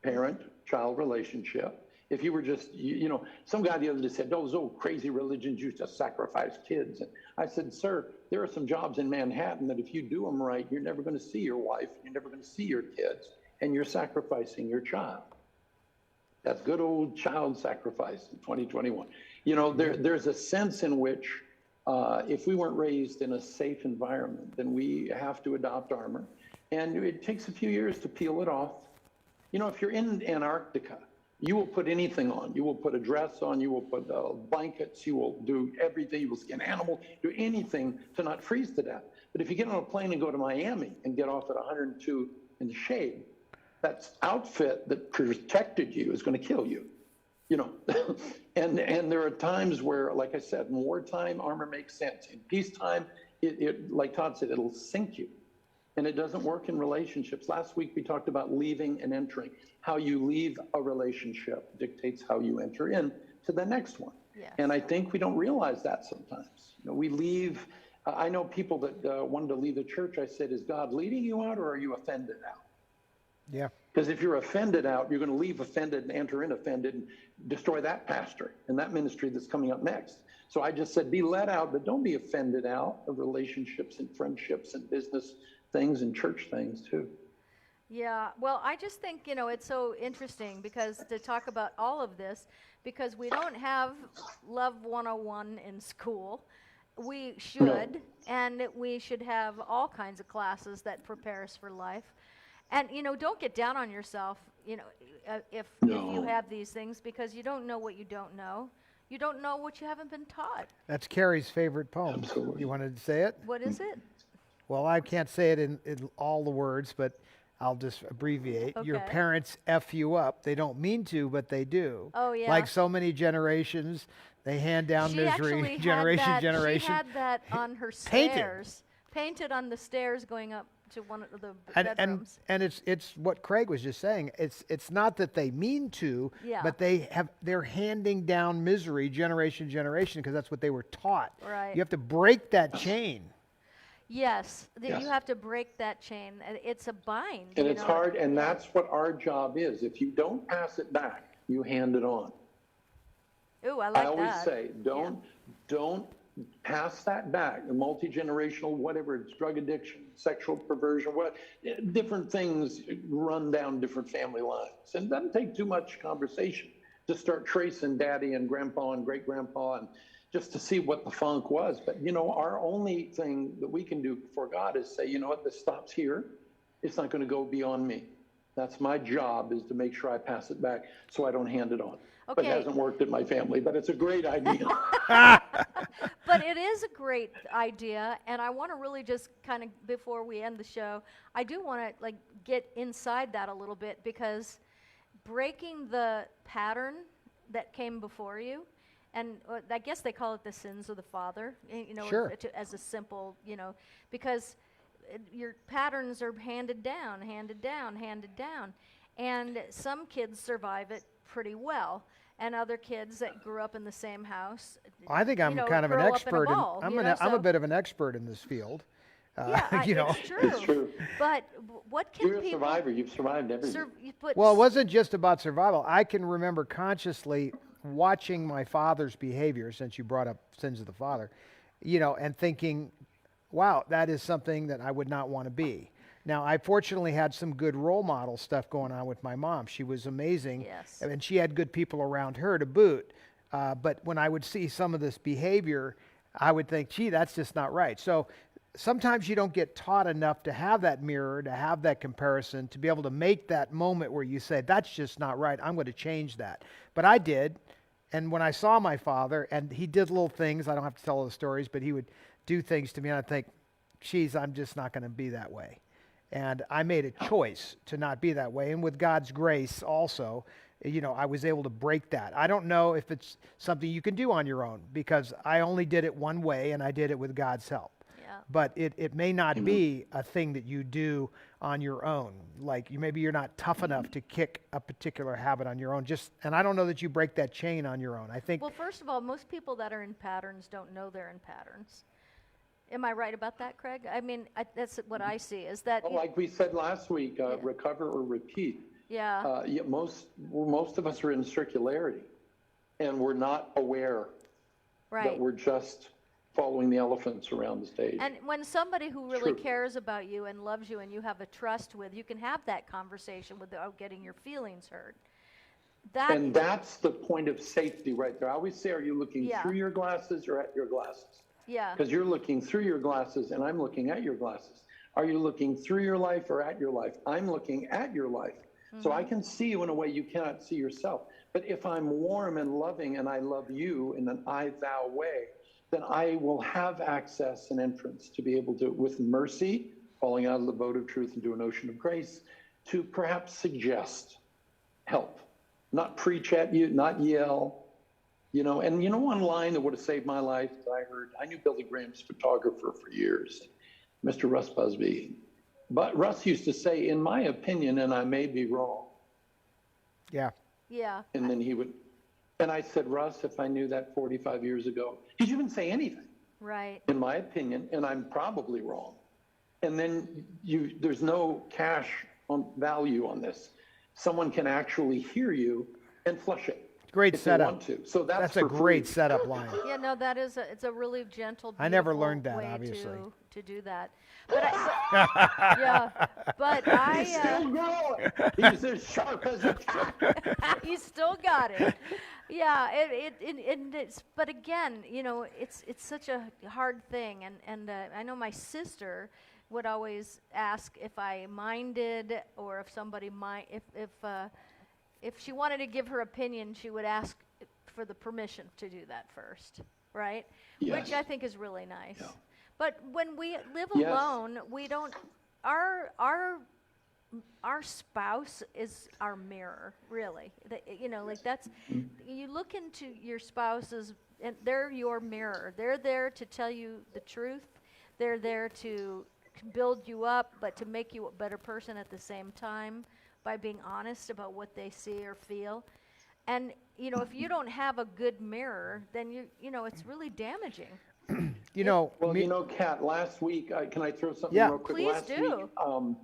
parent-child relationship. If you were just, some guy the other day said, those old crazy religions used to sacrifice kids. And I said, sir, there are some jobs in Manhattan that if you do them right, you're never going to see your wife, you're never going to see your kids, and you're sacrificing your child. That's good old child sacrifice in 2021. There's a sense in which if we weren't raised in a safe environment, then we have to adopt armor. And it takes a few years to peel it off. If you're in Antarctica, you will put anything on. You will put a dress on, you will put blankets, you will do everything, you will skin animals, do anything to not freeze to death. But if you get on a plane and go to Miami and get off at 102 in the shade, that outfit that protected you is going to kill you, you know. and there are times where, like I said, in wartime, armor makes sense. In peacetime, it like Todd said, it'll sink you. And it doesn't work in relationships. Last week, we talked about leaving and entering. How you leave a relationship dictates how you enter in to the next one. Yes. And I think we don't realize that sometimes. You know, we leave. I know people that wanted to leave the church. I said, is God leading you out, or are you offended out? Yeah. Because if you're offended out, you're going to leave offended and enter in offended and destroy that pastor and that ministry that's coming up next. So I just said, be let out, but don't be offended out of relationships and friendships and business things and church things too. Yeah, well, I just think, you know, it's so interesting because to talk about all of this, because we don't have Love 101 in school. We should, No. and we should have all kinds of classes that prepare us for life. And, you know, don't get down on yourself, you know, if you have these things, because you don't know what you don't know. You don't know what you haven't been taught. That's Carrie's favorite poem. Absolutely. You wanted to say it? What is it? Well, I can't say it in all the words, but I'll just abbreviate. Your Okay. parents F you up. They don't mean to, but they do. Oh, yeah. Like so many generations, they hand down She misery, actually generation, had that, generation. She had that on her Painted. stairs. Painted on the stairs going up to one of the and bedrooms. and it's what Craig was just saying. It's not that they mean to, Yeah. but they're handing down misery generation because that's what they were taught. Right. You have to break that chain. Yes, Yes. you have to break that chain. It's a bind. And you it's know? hard, and that's what our job is. If you don't pass it back, you hand it on. Ooh, I like I always that. say, don't pass that back. The multi-generational, whatever it's drug addiction, sexual perversion, different things run down different family lines. And it doesn't take too much conversation to start tracing daddy and grandpa and great grandpa and just to see what the funk was. But you know, our only thing that we can do for God is say, you know what, this stops here. It's not going to go beyond me. That's my job, is to make sure I pass it back so I don't hand it on. But Okay. it hasn't worked in my family, but it's a great idea. But it is a great idea, and I want to really just kind of, before we end the show, I do want to like get inside that a little bit, because breaking the pattern that came before you, and I guess they call it the sins of the father, you know, Sure. as a simple, you know, because your patterns are handed down, and some kids survive it pretty well. And other kids that grew up in the same house, I think I'm you know, kind of an grow up in a expert. ball, I'm you know, I'm a so- bit of an expert in this field. Yeah, you know. it's true. It's true. But what can You're a people survivor. You've survived everything. but Well, it wasn't just about survival. I can remember consciously watching my father's behavior, since you brought up sins of the father, you know, and thinking, wow, that is something that I would not want to be. Now, I fortunately had some good role model stuff going on with my mom. She was amazing, Yes. and she had good people around her to boot. But when I would see some of this behavior, I would think, gee, that's just not right. So sometimes you don't get taught enough to have that mirror, to have that comparison, to be able to make that moment where you say, that's just not right. I'm going to change that. But I did. And when I saw my father, and he did little things, I don't have to tell all the stories, but he would do things to me, and I'd think, geez, I'm just not going to be that way. And I made a choice to not be that way. And with God's grace also, you know, I was able to break that. I don't know if it's something you can do on your own, because I only did it one way, and I did it with God's help. Yeah. But it may not be a thing that you do on your own. Like maybe you're not tough enough to kick a particular habit on your own. And I don't know that you break that chain on your own. I think. Well, first of all, most people that are in patterns don't know they're in patterns. Am I right about that, Craig? I mean, that's what I see, is that... Well, like we said last week, recover or repeat. Yeah. Most of us are in circularity, and we're not aware Right. that we're just following the elephants around the stage. And when somebody who really True. cares about you and loves you and you have a trust with, you can have that conversation without getting your feelings hurt. And that's the point of safety right there. I always say, are you looking Yeah. through your glasses or at your glasses? Yeah. Because you're looking through your glasses and I'm looking at your glasses. Are you looking through your life or at your life? I'm looking at your life. So I can see you in a way you cannot see yourself. But if I'm warm and loving and I love you in an I-thou way, then I will have access and entrance to be able to, with mercy, falling out of the boat of truth into an ocean of grace, to perhaps suggest help, not preach at you, not yell, And one line that would have saved my life that I heard, I knew Billy Graham's photographer for years, Mr. Russ Busby. But Russ used to say, in my opinion, and I may be wrong. Yeah. Yeah. And then he would, and I said, Russ, if I knew that 45 years ago, he didn't say anything. Right. In my opinion, and I'm probably wrong. And then there's no cash on value on this. Someone can actually hear you and flush it. Great if setup. They want to. So that's a great free. setup line. Yeah, no, it's a really gentle, I never beautiful learned that, way obviously. to do that. But yeah, but He's still growing. He's as sharp as a tack. He's still got it. Yeah, it's. But again, it's such a hard thing, and I know my sister would always ask if I minded, or if somebody if she wanted to give her opinion, she would ask for the permission to do that first, right? Yes. Which I think is really nice. Yeah. But when we live Yes. alone, we don't. Our spouse is our mirror, really. That's. You look into your spouse's, and they're your mirror. They're there to tell you the truth. They're there to build you up, but to make you a better person at the same time, by being honest about what they see or feel. And, if you don't have a good mirror, then it's really damaging. Well, Kat, last week, can I throw something real quick? Please last do. Week,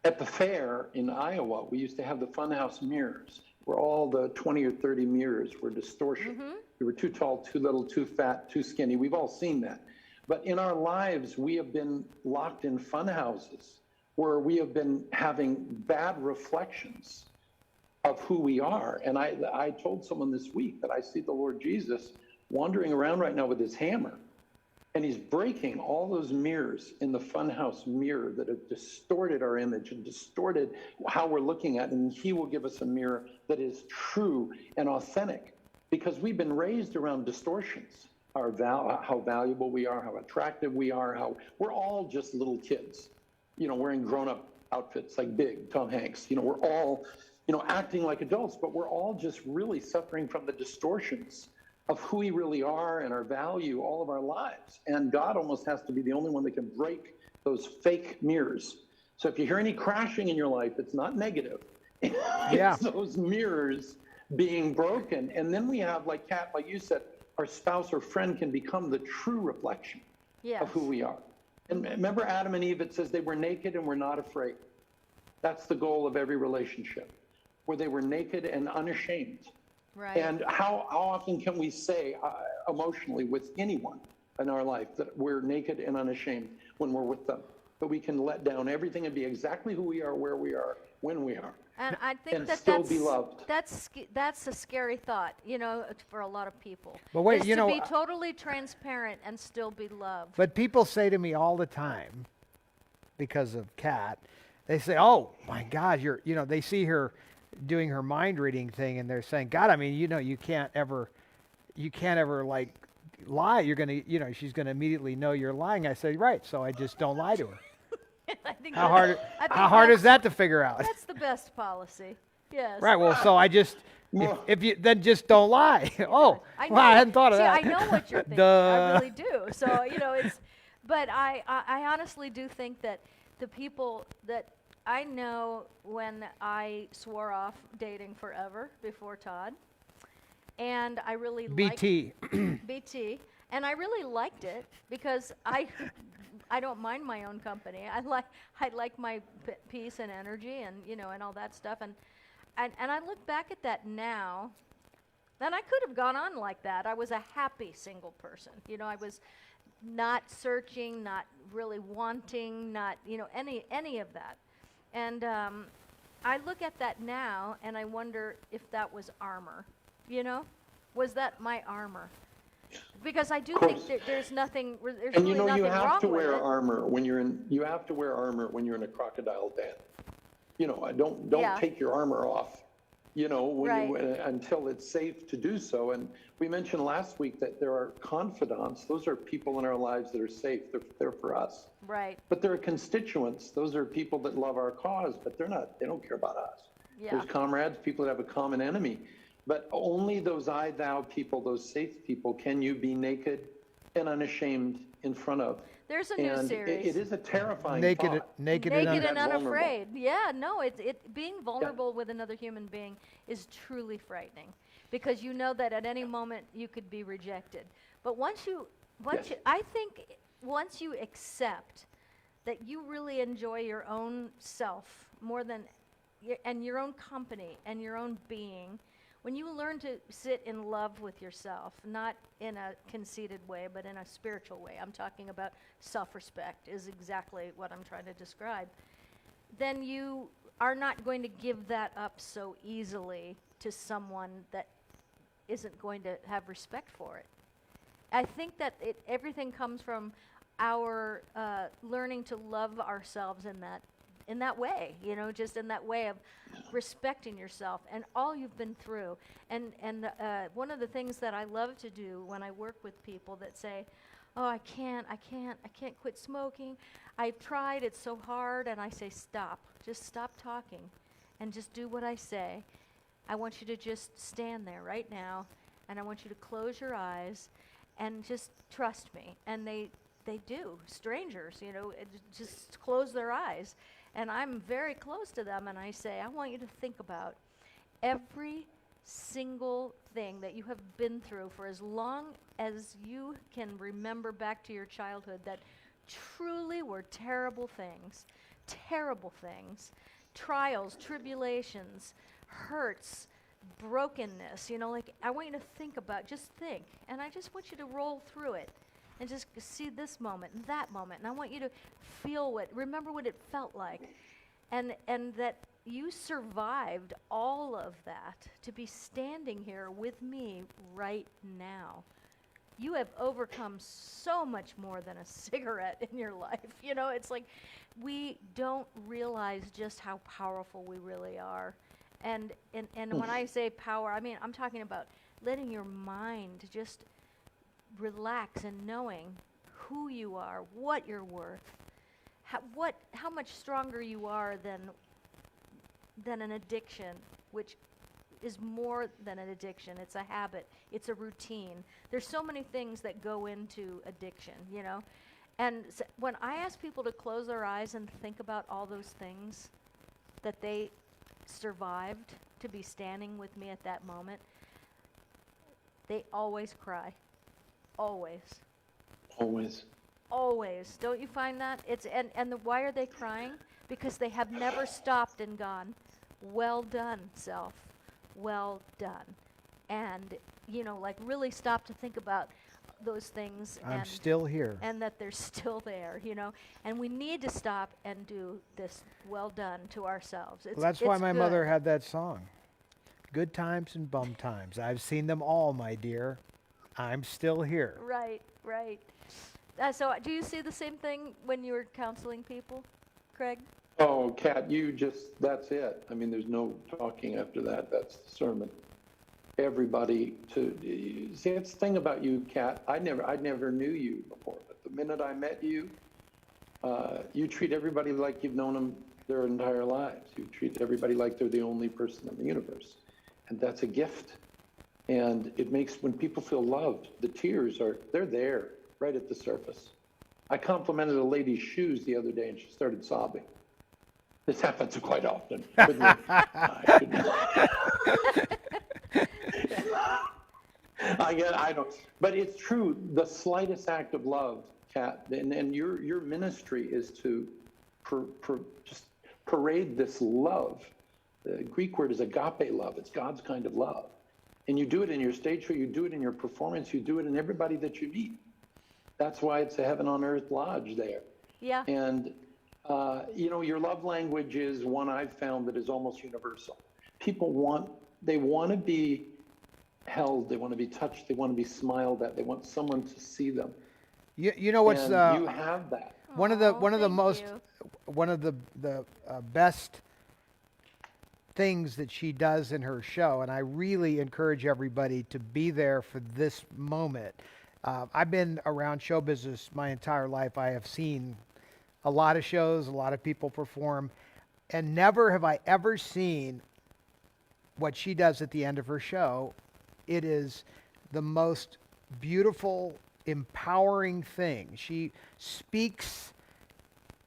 at the fair in Iowa, we used to have the funhouse mirrors, where all the 20 or 30 mirrors were distortion. Mm-hmm. You were too tall, too little, too fat, too skinny. We've all seen that. But in our lives, we have been locked in funhouses where we have been having bad reflections of who we are. And I told someone this week that I see the Lord Jesus wandering around right now with his hammer, and he's breaking all those mirrors in the funhouse mirror that have distorted our image and distorted how we're looking at it. And he will give us a mirror that is true and authentic, because we've been raised around distortions. How valuable we are, how attractive we are, how we're all just little kids, wearing grown-up outfits like Big, Tom Hanks. We're all, acting like adults, but we're all just really suffering from the distortions of who we really are and our value all of our lives. And God almost has to be the only one that can break those fake mirrors. So if you hear any crashing in your life, it's not negative. Yeah. It's those mirrors being broken. And then we have, like Kat, like you said, our spouse or friend can become the true reflection of who we are. And remember Adam and Eve, it says they were naked and were not afraid. That's the goal of every relationship, where they were naked and unashamed. Right. And how often can we say emotionally with anyone in our life that we're naked and unashamed when we're with them? But we can let down everything and be exactly who we are, where we are, when we are. And I think and that's still be loved. That's a scary thought, for a lot of people. But wait, to be totally transparent and still be loved. But people say to me all the time, because of Kat, they say, "Oh my God, they see her doing her mind reading thing, and they're saying, God, I mean, you can't ever like lie. You're gonna, she's gonna immediately know you're lying." I say, right, so I just don't lie to her. I think how hard is that to figure out? That's the best policy. Yes. Right. Well, so I just if you then just don't lie. Oh, I hadn't thought of that. I know what you're thinking. I really do. So it's, but I honestly do think that the people that I know, when I swore off dating forever before Todd, and I really BT, and I really liked it because I don't mind my own company. I like my peace and energy and and all that stuff, and I look back at that now, and I could have gone on like that. I was a happy single person. I was not searching, not really wanting, not any of that. And I look at that now, and I wonder if that was armor. Was that my armor? Because I do think that there's nothing. There's and really nothing you have wrong to with wear it. armor when you're in. You have to wear armor when you're in a crocodile den. Don't take your armor off. until it's safe to do so. And we mentioned last week that there are confidants. Those are people in our lives that are safe. They're for us. Right. But there are constituents. Those are people that love our cause, but they don't care about us. Yeah. There's comrades, people that have a common enemy. But only those I, thou people, those safe people, can you be naked and unashamed in front of. There's a new series. It is a terrifying Naked and unafraid. Yeah, no, being vulnerable with another human being is truly frightening, because you know that at any moment you could be rejected. But once you accept that you really enjoy your own self more than and your own company and your own being, when you learn to sit in love with yourself, not in a conceited way, but in a spiritual way, I'm talking about self-respect is exactly what I'm trying to describe, then you are not going to give that up so easily to someone that isn't going to have respect for it. I think that everything comes from our learning to love ourselves in that way, just in that way of respecting yourself and all you've been through. And one of the things that I love to do when I work with people that say, oh, I can't quit smoking. I've tried, it's so hard. And I say, just stop talking and just do what I say. I want you to just stand there right now, and I want you to close your eyes and just trust me. And they do, strangers, just close their eyes. And I'm very close to them, and I say, I want you to think about every single thing that you have been through for as long as you can remember back to your childhood that truly were terrible things, trials, tribulations, hurts, brokenness. I want you to think about, just think, and I just want you to roll through it. And just see this moment and that moment. And I want you to remember what it felt like. And that you survived all of that to be standing here with me right now. You have overcome so much more than a cigarette in your life. It's like we don't realize just how powerful we really are. And when I say power, I mean, I'm talking about letting your mind just relax and knowing who you are, what you're worth, how much stronger you are than an addiction, which is more than an addiction. It's a habit. It's a routine. There's so many things that go into addiction, And when I ask people to close their eyes and think about all those things that they survived to be standing with me at that moment, they always cry. Always. Don't you find that? Why are they crying? Because they have never stopped and gone, well done, self. Well done. And, really stop to think about those things. I'm still here. And that they're still there, And we need to stop and do this well done to ourselves. That's why my mother had that song. Good times and bum times. I've seen them all, my dear. I'm still here. Right. So do you see the same thing when you were counseling people, Craig? Oh, Kat, that's it. I mean, there's no talking after that. That's the sermon. Everybody see, it's the thing about you, Kat. I never knew you before, but the minute I met you, you treat everybody like you've known them their entire lives. You treat everybody like they're the only person in the universe. And that's a gift. And it makes, when people feel loved, the tears they're there, right at the surface. I complimented a lady's shoes the other day, and she started sobbing. This happens quite often with me. I don't. But it's true. The slightest act of love, Kat, and your ministry is to just parade this love. The Greek word is agape love. It's God's kind of love. And you do it in your stage show, you do it in your performance, you do it in everybody that you meet. That's why it's a heaven on earth lodge there. Yeah. And, your love language is one I've found that is almost universal. People want to be held, they want to be touched, they want to be smiled at, they want someone to see them. You know what's you have that. One of the best things that she does in her show, and I really encourage everybody to be there for this moment. I've been around show business my entire life. I have seen a lot of shows, a lot of people perform, and never have I ever seen what she does at the end of her show. It is the most beautiful, empowering thing. She speaks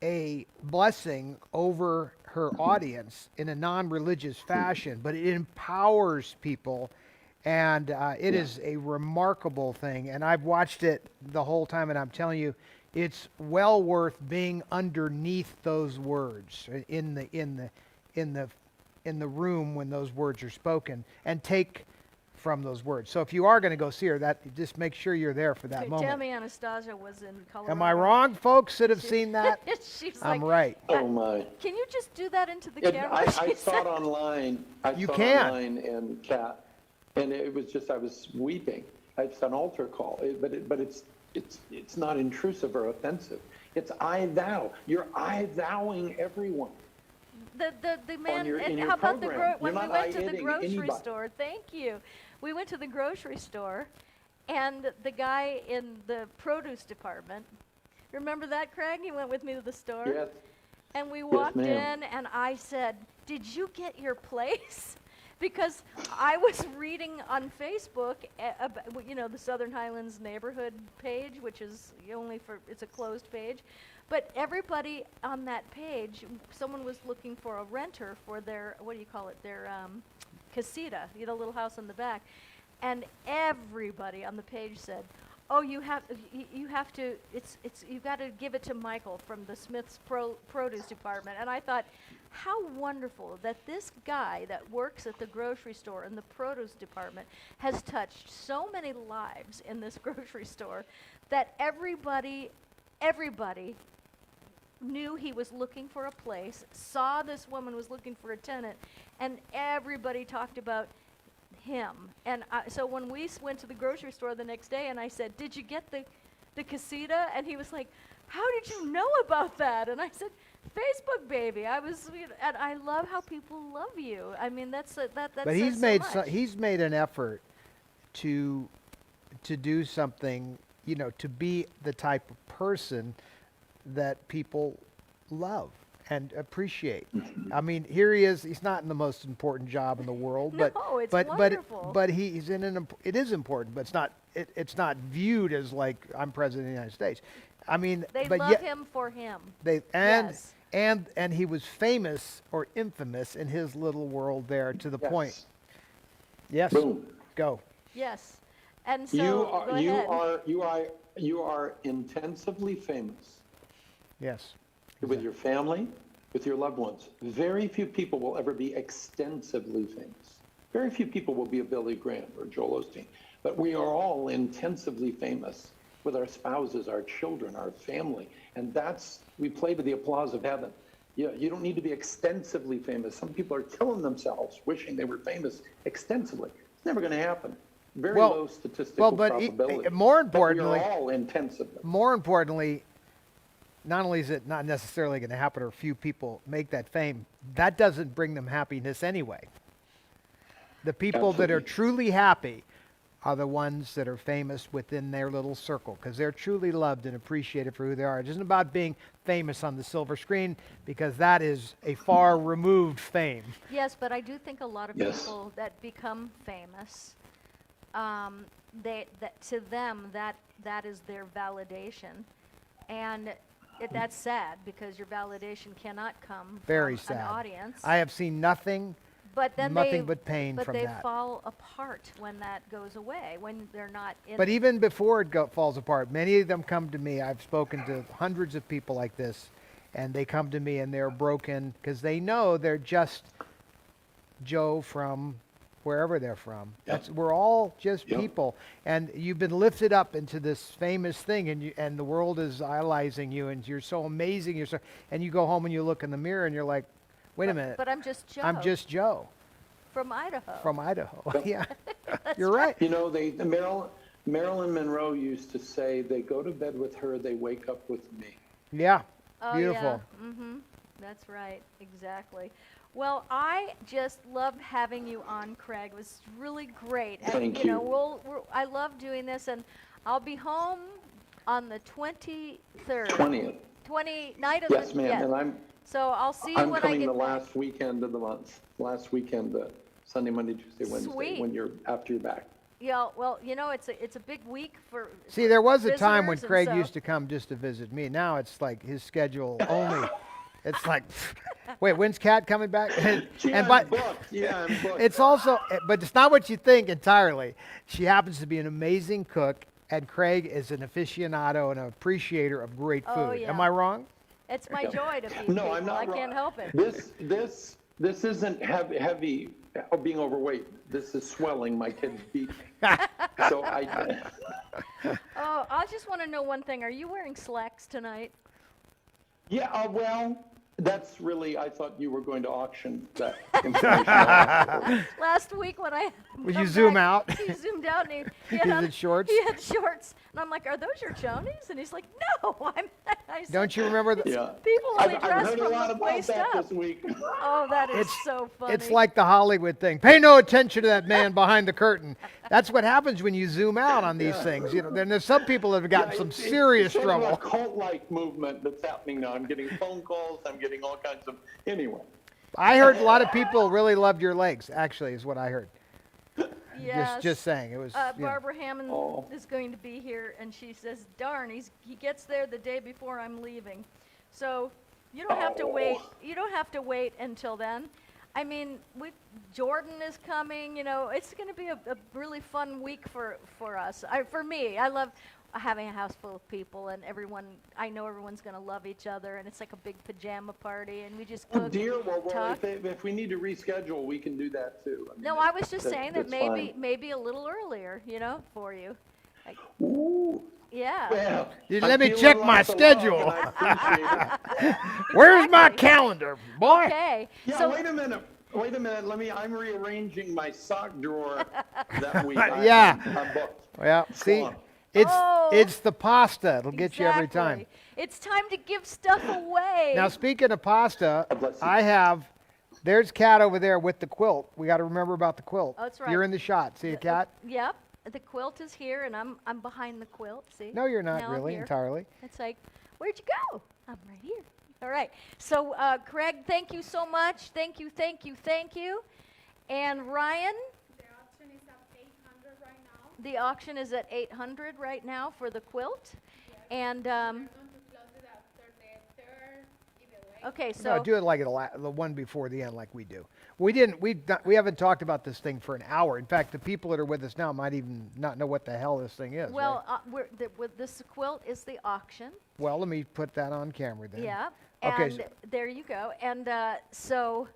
a blessing over her audience in a non-religious fashion, but it empowers people, and it is a remarkable thing. And I've watched it the whole time, and I'm telling you, it's well worth being underneath those words in the room when those words are spoken, and take from those words. So if you are going to go see her, that just make sure you're there for that moment. Tammy Anastasia was in Colorado. Am I wrong, folks that have seen that? She's I'm like, right. Oh my! Can you just do that into the Yeah, camera? I She saw said. it online. You can. Online and Kat, and it was just I was weeping. It's an altar call, but it's not intrusive or offensive. It's I thou. You're I thouing everyone. The man, in and your how about program. when You're we not went to the I-hitting grocery anybody. store? Thank you. We went to the grocery store, and the guy in the produce department, remember that, Craig? He went with me to the store. Yes. And we walked ma'am. in, and I said, "Did you get your place?" Because I was reading on Facebook, the Southern Highlands neighborhood page, which is it's a closed page. But everybody on that page, someone was looking for a renter for their, their casita, little house in the back. And everybody on the page said, "Oh, you have to, you've got to give it to Michael from the Smith's produce department." And I thought, how wonderful that this guy that works at the grocery store in the produce department has touched so many lives in this grocery store that everybody knew he was looking for a place, saw this woman was looking for a tenant, and everybody talked about him. And so when we went to the grocery store the next day, and I said, "Did you get the casita?" And he was like, "How did you know about that?" And I said, "Facebook, baby." And I love how people love you. I mean, that's But he's made he's made an effort to do something, to be the type of person that people love and appreciate. I mean, here he is. He's not in the most important job in the world, but No, it's but wonderful. but he's in it is important, but it's not viewed as like I'm president of the United States. I mean, they but love yet, him for him. Yes. Yes. And he was famous or infamous in his little world there to the point. Yes. Boom. Go. Yes. And so go ahead. You are intensively famous. Yes. With your family, with your loved ones. Very few people will ever be extensively famous. Very few people will be a Billy Graham or Joel Osteen. But we are all intensively famous with our spouses, our children, our family. And we play to the applause of heaven. You don't need to be extensively famous. Some people are killing themselves wishing they were famous extensively. It's never going to happen. Very low statistical probability. More importantly, but we are all intensively. More importantly, not only is it not necessarily going to happen or few people make that fame, that doesn't bring them happiness anyway. The people that are truly happy are the ones that are famous within their little circle, because they're truly loved and appreciated for who they are. It isn't about being famous on the silver screen, because that is a far removed fame. Yes, but I do think a lot of people that become famous, to them that is their validation, and that's sad, because your validation cannot come Very from sad. an audience. I have seen nothing but pain from that. But they fall apart when that goes away, when they're not in. But even before it falls apart, many of them come to me. I've spoken to hundreds of people like this, and they come to me and they're broken because they know they're just Joe from wherever they're from. We're all just people, and you've been lifted up into this famous thing, and the world is idolizing you, and you're so amazing. And you go home and you look in the mirror and you're like, wait a minute. But I'm just Joe. I'm just Joe. From Idaho. From Idaho. Yeah. You're right. Marilyn Monroe used to say, "They go to bed with her, they wake up with me." Yeah. Oh, beautiful. Yeah. That's right. Exactly. Well, I just loved having you on, Craig. It was really great. And, Thank you. Know, I love doing this, and I'll be home on the 23rd. 20th. Night of Yes, the ma'am. yeah. And So I'll see you I'm when I coming get the back. last weekend of the month. Last weekend, Sunday, Monday, Tuesday, Wednesday. Sweet. When you're after you're back. Yeah, well, you know, it's a big week for. See, there was a time when visitors, Craig and so- used to come just to visit me. Now it's like his schedule only. It's like, wait, when's Kat coming back? I'm booked. Yeah, I'm booked. It's also, but it's not what you think entirely. She happens to be an amazing cook, and Craig is an aficionado and an appreciator of great food. Oh, yeah. Am I wrong? It's my joy to feed No, people. I'm not I wrong. can't help it. This isn't heavy being overweight. This is swelling. My kids beat me. So Oh, I just want to know one thing. Are you wearing slacks tonight? Yeah, well, that's really, I thought you were going to auction that information off. Last week when I Would come you zoom back, out? He zoomed out and he Is had it shorts? He had shorts, and I'm like, "Are those your chonies?" And he's like, "No, I'm." I said, Don't you remember the? Yeah. People only I've dress heard a from lot the about waist that up. this week. Oh, that is so funny. It's like the Hollywood thing. Pay no attention to that man behind the curtain. That's what happens when you zoom out on these things. You know, then there's some people that have gotten some serious it's trouble. Sort of a cult-like movement that's happening now. I'm getting phone calls. I'm getting all kinds of. Anyway. I heard a lot of people really loved your legs. Actually, is what I heard. Yes. Just saying. It was. you know. Barbara Hammond is going to be here, and she says, "Darn, he gets there the day before I'm leaving." So you don't have to wait. You don't have to wait until then. I mean, Jordan is coming. You know, it's going to be a really fun week for us. For me, I love having a house full of people, and everyone. I know everyone's going to love each other, and it's like a big pajama party, and we just cook, Dear, well, talk. if we need to reschedule, we can do that too. I mean, No, I was just saying that that's fine. maybe a little earlier, you know, for you. Like, Ooh. yeah. Well, Let me I'm check feeling my lots of love, schedule. and I appreciate it. Where's my calendar, boy? Okay. Yeah, So wait a minute. I'm rearranging my sock drawer that week. Yeah. I'm booked. Well, see, on. it's the pasta. It'll get you every time. exactly. It's time to give stuff away. Now, speaking of pasta, God bless you. there's Kat over there with the quilt. We got to remember about the quilt. Oh, that's right. You're in the shot. See a Kat? Yep. The quilt is here, and I'm behind the quilt. See? No, you're not Now I'm really here. entirely. It's like, where'd you go? I'm right here. All right. So, Craig, thank you so much. Thank you. And Ryan, The auction is at 800 right now. the auction is at 800 right now for the quilt. And We're going to close it after the third giveaway. okay, so No, do it like the one before the end, like we do. We haven't talked about this thing for an hour. In fact, the people that are with us now might even not know what the hell this thing is. well, right? with this quilt is the auction. Well, let me put that on camera then. Yeah. Okay, And so- there you go. And so.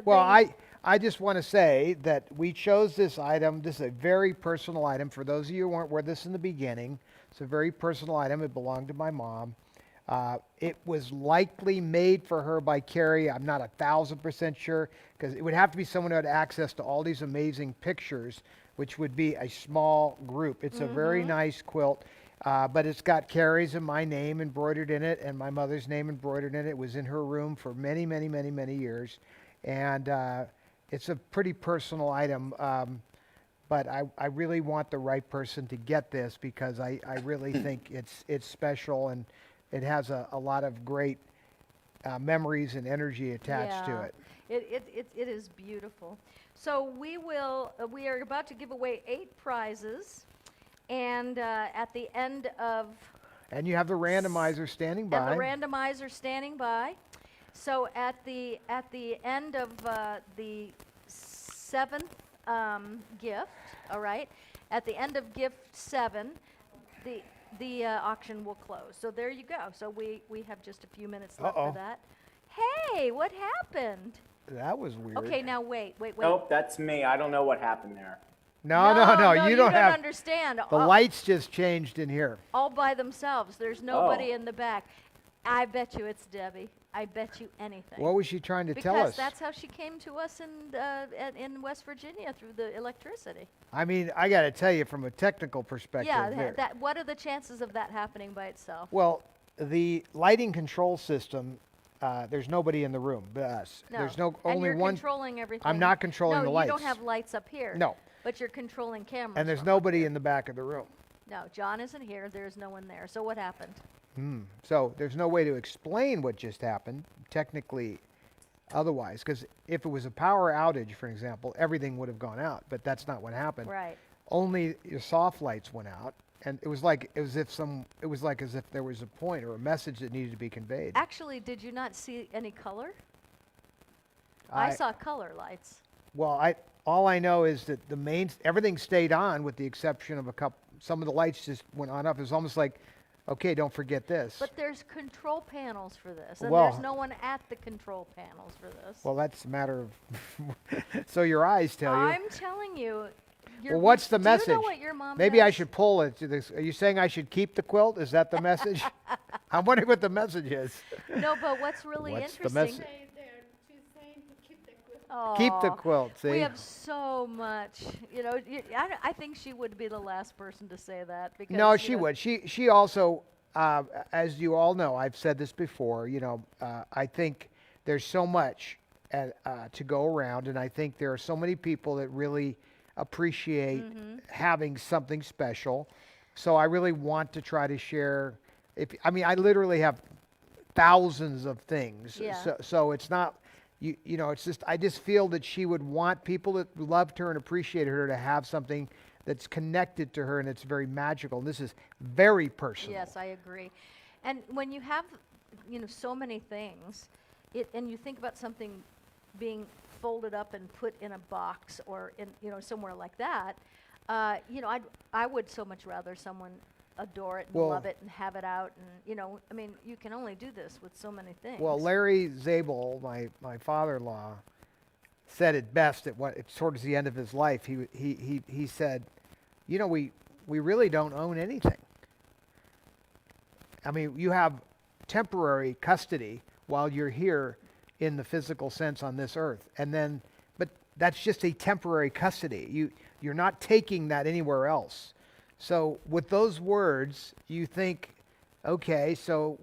Well, they- I just want to say that we chose this item. This is a very personal item. For those of you who weren't with us in the beginning, it's a very personal item. It belonged to my mom. It was likely made for her by Carrie. I'm not 1,000% sure, because it would have to be someone who had access to all these amazing pictures, which would be a small group. It's a very nice quilt, but it's got Carrie's and my name embroidered in it, and my mother's name embroidered in it. It was in her room for many, many, many, many years, and it's a pretty personal item. But I really want the right person to get this, because I really think it's special, and it has a lot of great memories and energy attached to it. It is beautiful. So we are about to give away 8 prizes, and at the end of And you have the randomizer standing by. and the randomizer standing by. So at the end of the 7th gift, all right, at the end of gift 7, the auction will close. So there you go. So we have just a few minutes left for that. Hey, what happened? That was weird. Okay, now wait. Nope, that's me. I don't know what happened there. No, you don't have. understand. The lights just changed in here. All by themselves. There's nobody in the back. I bet you it's Debbie. I bet you anything. What was she trying to tell Because us? that's how she came to us in West Virginia through the electricity. I mean, I got to tell you, from a technical perspective. Yeah, there- what are the chances of that happening by itself? Well, the lighting control system there's nobody in the room but us. No. There's no and only you're one. controlling everything. I'm not controlling the lights. No, you don't have lights up here. No. But you're controlling cameras. And there's from up nobody here. in the back of the room. No, John isn't here. There's no one there. So what happened? So there's no way to explain what just happened, technically, otherwise. Because if it was a power outage, for example, everything would have gone out. But that's not what happened. Right. Only your soft lights went out, and it was like as if there was a point or a message that needed to be conveyed. Actually, did you not see any color? I saw color lights. Well, all I know is that everything stayed on with the exception of some of the lights just went on up. It was almost like, okay, don't forget this. But there's control panels for this, and Well- there's no one at the control panels for this. Well, that's a matter of. So your eyes tell you. I'm telling you. Well, what's the message? Do you know what your mom Maybe I has? should pull it to this. Are you saying I should keep the quilt? Is that the message? I'm wondering what the message is. No, but what's really What's the interesting. message? Say there, she's saying to keep the quilt. Keep the Aw, quilt. See. We have so much. You know, I think she would be the last person to say that because. No, you she know, would. She also, as you all know, I've said this before. You know, I think there's so much to go around, and I think there are so many people that really appreciate having something special. So I really want to try to share. I literally have thousands of things. Yeah. So it's not. You know, it's just I just feel that she would want people that loved her and appreciated her to have something that's connected to her and it's very magical. And this is very personal. Yes, I agree. And when you have, so many things, and you think about something being folded up and put in a box or in, somewhere like that, I would so much rather someone adore it and Well- love it and have it out and, you can only do this with so many things. Well, Larry Zabel, my father-in-law, said it best towards the end of his life. He said, we really don't own anything. I mean, you have temporary custody while you're here in the physical sense on this earth, but that's just a temporary custody. You're not taking that anywhere else. So with those words, you think, okay, so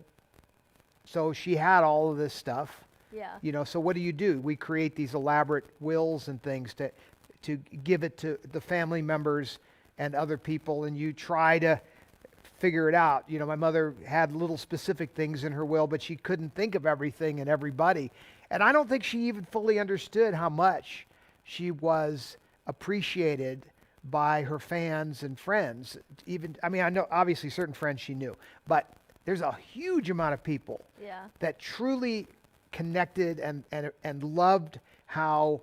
she had all of this stuff. Yeah. So what do? We create these elaborate wills and things to give it to the family members and other people, and you try to figure it out. My mother had little specific things in her will, but she couldn't think of everything and everybody. And I don't think she even fully understood how much she was appreciated by her fans and friends. I know obviously certain friends she knew, but there's a huge amount of people that truly connected and loved how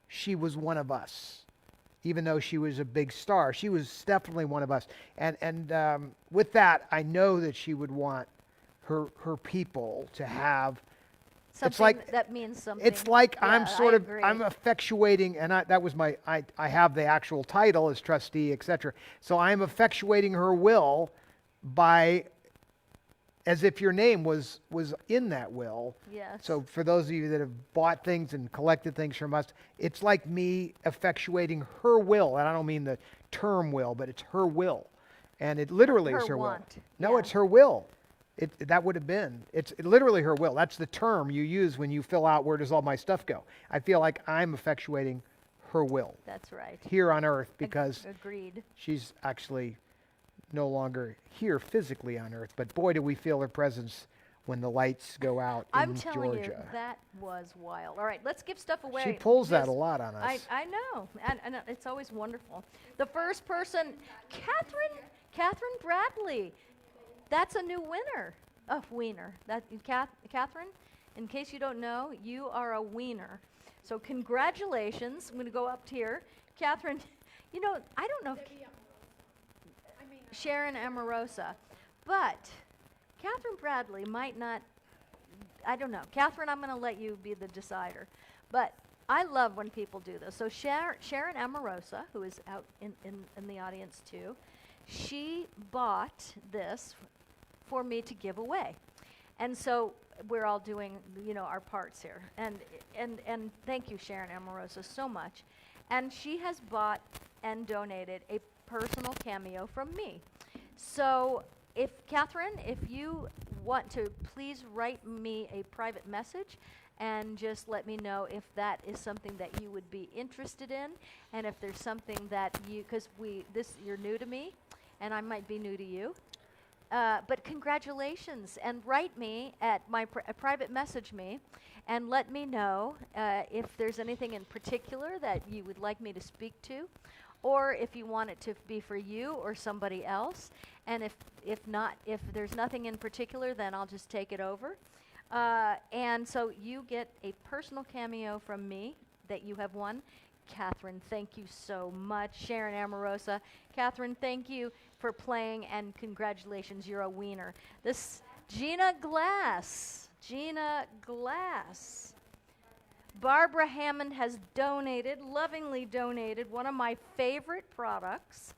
she was one of us. Even though she was a big star, she was definitely one of us. And with that, I know that she would want her people to have. Something that means something. It's like I'm agree. I'm effectuating, and that was I have the actual title as trustee, etc. So I'm effectuating her will as if your name was in that will. Yes. So for those of you that have bought things and collected things from us, it's like me effectuating her will, and I don't mean the term will, but it's her will, and it literally is her want. will. No, Yeah. it's her will. That would have been. It's literally her will. That's the term you use when you fill out where does all my stuff go. I feel like I'm effectuating her will That's right. here on earth because Agreed. she's actually no longer here physically on earth. But boy, do we feel her presence when the lights go out I'm in telling you, Georgia. that was wild. All right, let's give stuff away. She pulls that Yes, a lot on us. I know, and it's always wonderful. The first person, Catherine Bradley. That's a new winner. Wiener. Catherine, in case you don't know, you are a wiener. So congratulations. I'm going to go up here. Catherine, I don't know if Sharon Amorosa, but Catherine Bradley might not, I don't know. Catherine, I'm going to let you be the decider. But I love when people do this. So Sharon Amorosa, who is out in the audience too, she bought this for me to give away. And so we're all doing, our parts here. And thank you, Sharon Amorosa, so much. And she has bought and donated a personal cameo from me. So Catherine, if you want to please write me a private message and just let me know if that is something that you would be interested in, and if there's something that you, because you're new to me, and I might be new to you. But congratulations, and write me at my private message me, and let me know if there's anything in particular that you would like me to speak to, or if you want it to be for you or somebody else. And if there's nothing in particular, then I'll just take it over. And so you get a personal cameo from me that you have won. Catherine, thank you so much. Sharon Amorosa. Catherine, thank you for playing, and congratulations, you're a wiener. This Gina Glass. Gina Glass. Barbara Hammond has donated, lovingly donated, one of my favorite products,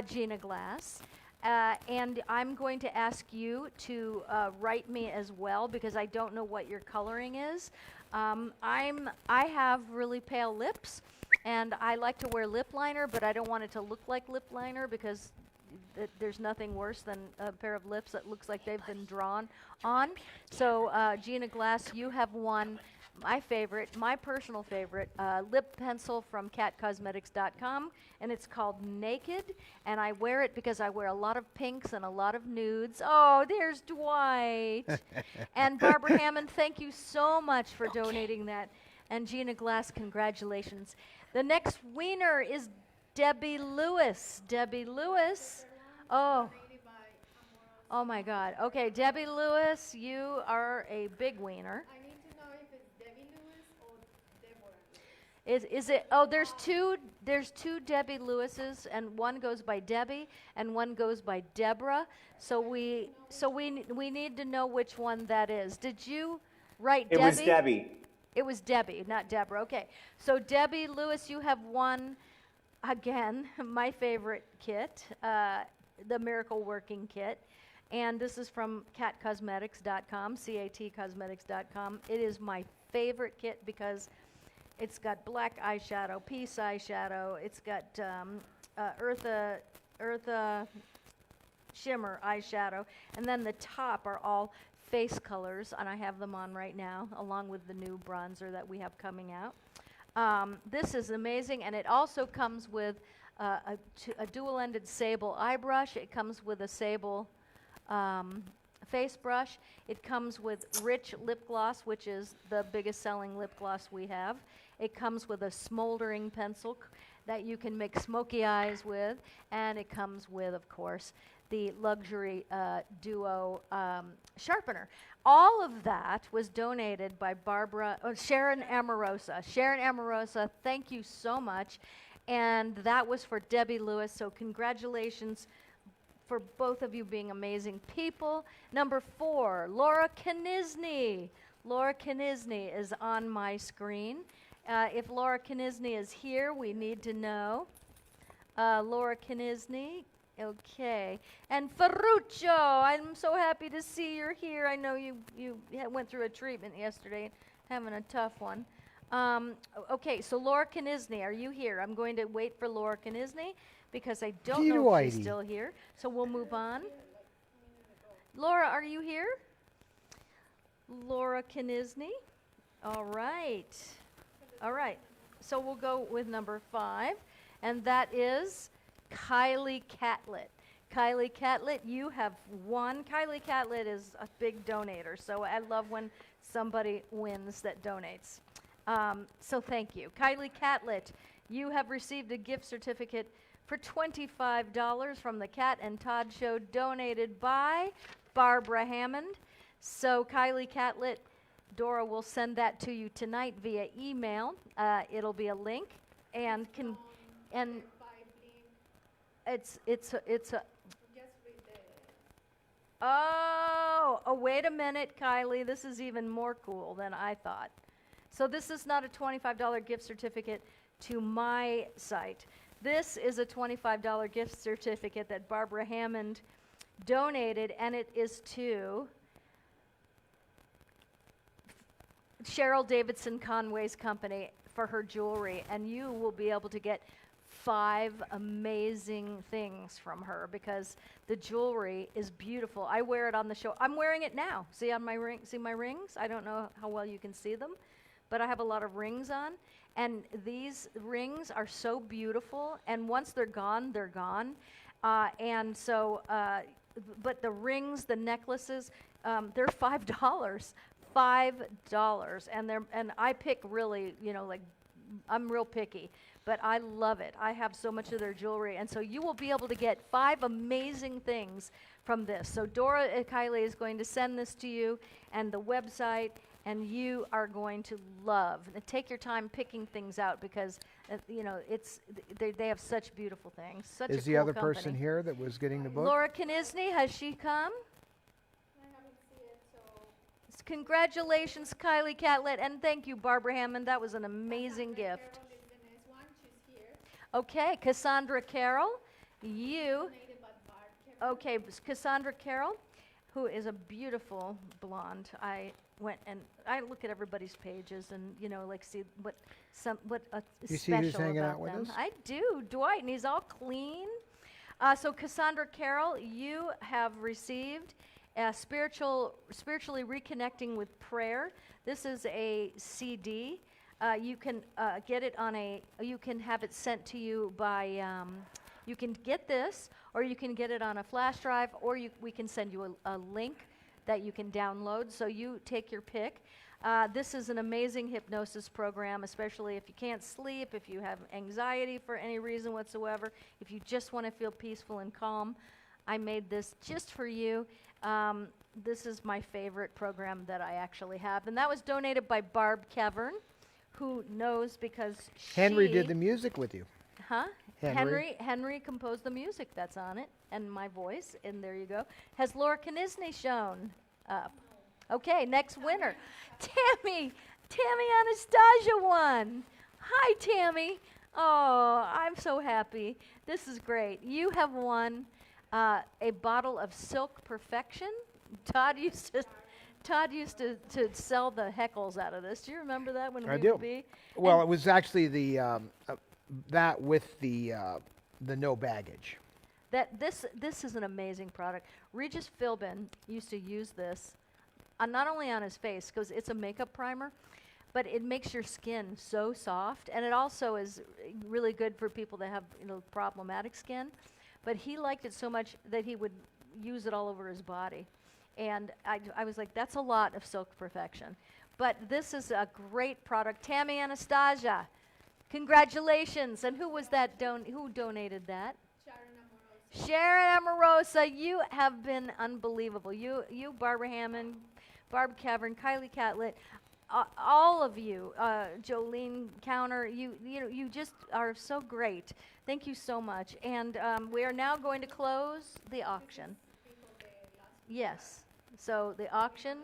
Gina Glass. And I'm going to ask you to write me as well, because I don't know what your coloring is. I have really pale lips, and I like to wear lip liner, but I don't want it to look like lip liner, because there's nothing worse than a pair of lips that looks like they've been drawn on. So Gina Glass, you have won my personal favorite, lip pencil from catcosmetics.com, and it's called Naked, and I wear it because I wear a lot of pinks and a lot of nudes. Oh, there's Dwight. And Barbara Hammond, thank you so much for donating that. And Gina Glass, congratulations. The next wiener is Debbie Lewis. Debbie Lewis. Oh my God. Okay, Debbie Lewis, you are a big wiener. Is it? Oh, there's two Debbie Lewises, and one goes by Debbie, and one goes by Deborah. So we need to know which one that is. Did you write Debbie? It was Debbie. It was Debbie, not Deborah. Okay. So Debbie Lewis, you have won again my favorite kit, the Miracle Working Kit, and this is from catcosmetics.com, catcosmetics.com. It is my favorite kit because it's got black eyeshadow, peace eyeshadow. It's got Eartha shimmer eyeshadow. And then the top are all face colors, and I have them on right now, along with the new bronzer that we have coming out. This is amazing, and it also comes with a dual-ended sable eye brush. It comes with a sable face brush. It comes with rich lip gloss, which is the biggest selling lip gloss we have. It comes with a smoldering pencil that you can make smoky eyes with, and it comes with, of course, the luxury duo sharpener. All of that was donated by Sharon Amorosa. Sharon Amorosa, thank you so much. And that was for Debbie Lewis, so congratulations for both of you being amazing people. Number 4, Laura Knisney. Laura Knisney is on my screen. If Laura Knisney is here, we need to know. Laura Knisney, okay. And Ferruccio, I'm so happy to see you're here. I know you went through a treatment yesterday, having a tough one. Okay, so Laura Knisney, are you here? I'm going to wait for Laura Knisney, because I don't know if she's still here. So we'll move on. Laura, are you here? Laura Knisney. All right. All right. So we'll go with number 5, and that is Kylie Catlett. Kylie Catlett, you have won. Kylie Catlett is a big donator, so I love when somebody wins that donates. So thank you. Kylie Catlett, you have received a gift certificate for $25 from the Cat and Todd Show, donated by Barbara Hammond. So Kylie Catlett, Dora will send that to you tonight via email. It'll be a link, and it's a. Oh, wait a minute, Kylie. This is even more cool than I thought. So this is not a $25 gift certificate to my site. This is a $25 gift certificate that Barbara Hammond donated, and it is to Cheryl Davidson Conway's company for her jewelry, and you will be able to get 5 amazing things from her because the jewelry is beautiful. I wear it on the show. I'm wearing it now. See on my ring? See my rings? I don't know how well you can see them, but I have a lot of rings on. And these rings are so beautiful. And once they're gone, they're gone. And so, but the rings, the necklaces, they're $5. $5. And I pick really, you know, like I'm real picky. But I love it. I have so much of their jewelry. And so you will be able to get 5 amazing things from this. So Dora Kylie is going to send this to you and the website, and you are going to love. And take your time picking things out because, you know, they have such beautiful things. Such Is a the cool other company. person here that was getting the book? Laura Knisney, has she come? I haven't seen it, so. Congratulations, Kylie Catlett, and thank you, Barbara Hammond. That was an amazing gift. Carol is the next one. She's here. Okay, Cassandra Carroll, you. Donated by Barb. Okay, Cassandra Carroll, who is a beautiful blonde. I went and I look at everybody's pages and, you know, like see what You is see special who's hanging about out with them. us? I do, Dwight, and he's all clean. So Cassandra Carroll, you have received Spiritually Reconnecting with Prayer. This is a CD. You can get it on you can have it sent to you by, you can get this, or you can get it on a flash drive, or we can send you a link that you can download. So you take your pick. This is an amazing hypnosis program, especially if you can't sleep, if you have anxiety for any reason whatsoever, if you just want to feel peaceful and calm. I made this just for you. This is my favorite program that I actually have. And that was donated by Barb Cavern, who knows because Henry did the music with you. Huh? Henry. Henry composed the music that's on it, and my voice, and there you go. Has Laura Knisney shown up? Okay, next winner. Tammy Anastasia won. Hi, Tammy. Oh, I'm so happy. This is great. You have won a bottle of Silk Perfection. Todd used to sell the heckles out of this. Do you remember that when I we do. would be? Well, it was actually the that with the no baggage. This is an amazing product. Regis Philbin used to use this, not only on his face because it's a makeup primer, but it makes your skin so soft, and it also is really good for people that have problematic skin. But he liked it so much that he would use it all over his body, and I was like, that's a lot of Silk Perfection. But this is a great product. Tammy Anastasia, congratulations! And who was that? Who donated that? Sharon Amorosa, you have been unbelievable. You, Barbara Hammond, Barb Cavern, Kylie Catlett, all of you, Jolene Counter, you just are so great. Thank you so much. And we are now going to close the auction. Yes. So the auction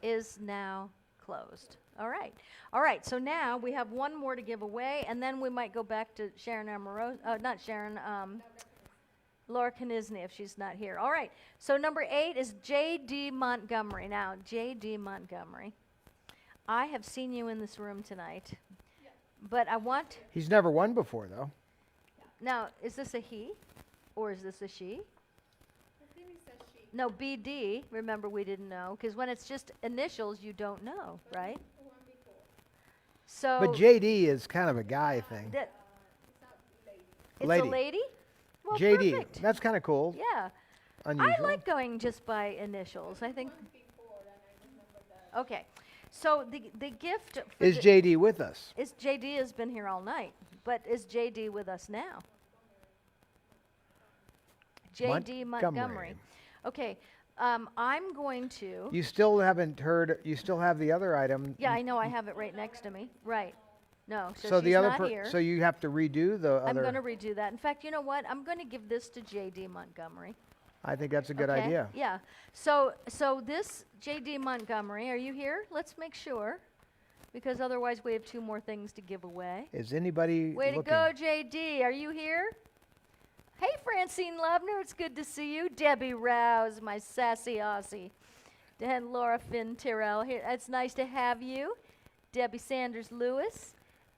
is now closed. All right. All right. So now we have one more to give away, and then we might go back to Sharon Amorosa. Not Sharon. Laura Knisney, if she's not here. All right. So number 8 is J.D. Montgomery. Now, J.D. Montgomery, I have seen you in this room tonight, but I want... He's never won before, though. Now, is this a he, or is this a she? I think it's a she. No, B.D., remember we didn't know, because when it's just initials, you don't know, right? The one before. So... But J.D. is kind of a guy thing. That, It's a it's lady. a lady? Well, J.D. perfect. That's kind of cool. Yeah. Unusual. I like going just by initials. I think... One before, and I remember that. Okay. So the gift... for Is the- J.D. with us? JD has been here all night, but is JD with us now? JD Montgomery. Okay, I'm going to. You still haven't heard. You still have the other item. Yeah, I know. I have it right next to me. Right. No, So she's the other. not here. So you have to redo the I'm other. going to redo that. In fact, you know what? I'm going to give this to JD Montgomery. I think that's a good Okay? idea. Yeah. So this JD Montgomery, are you here? Let's make sure, because otherwise we have 2 more things to give away. Is anybody Way looking? to go, JD. Are you here? Hey, Francine Lovner. It's good to see you. Debbie Rouse, my sassy Aussie. And Laura Finn Tyrrell here. It's nice to have you. Debbie Sanders Lewis.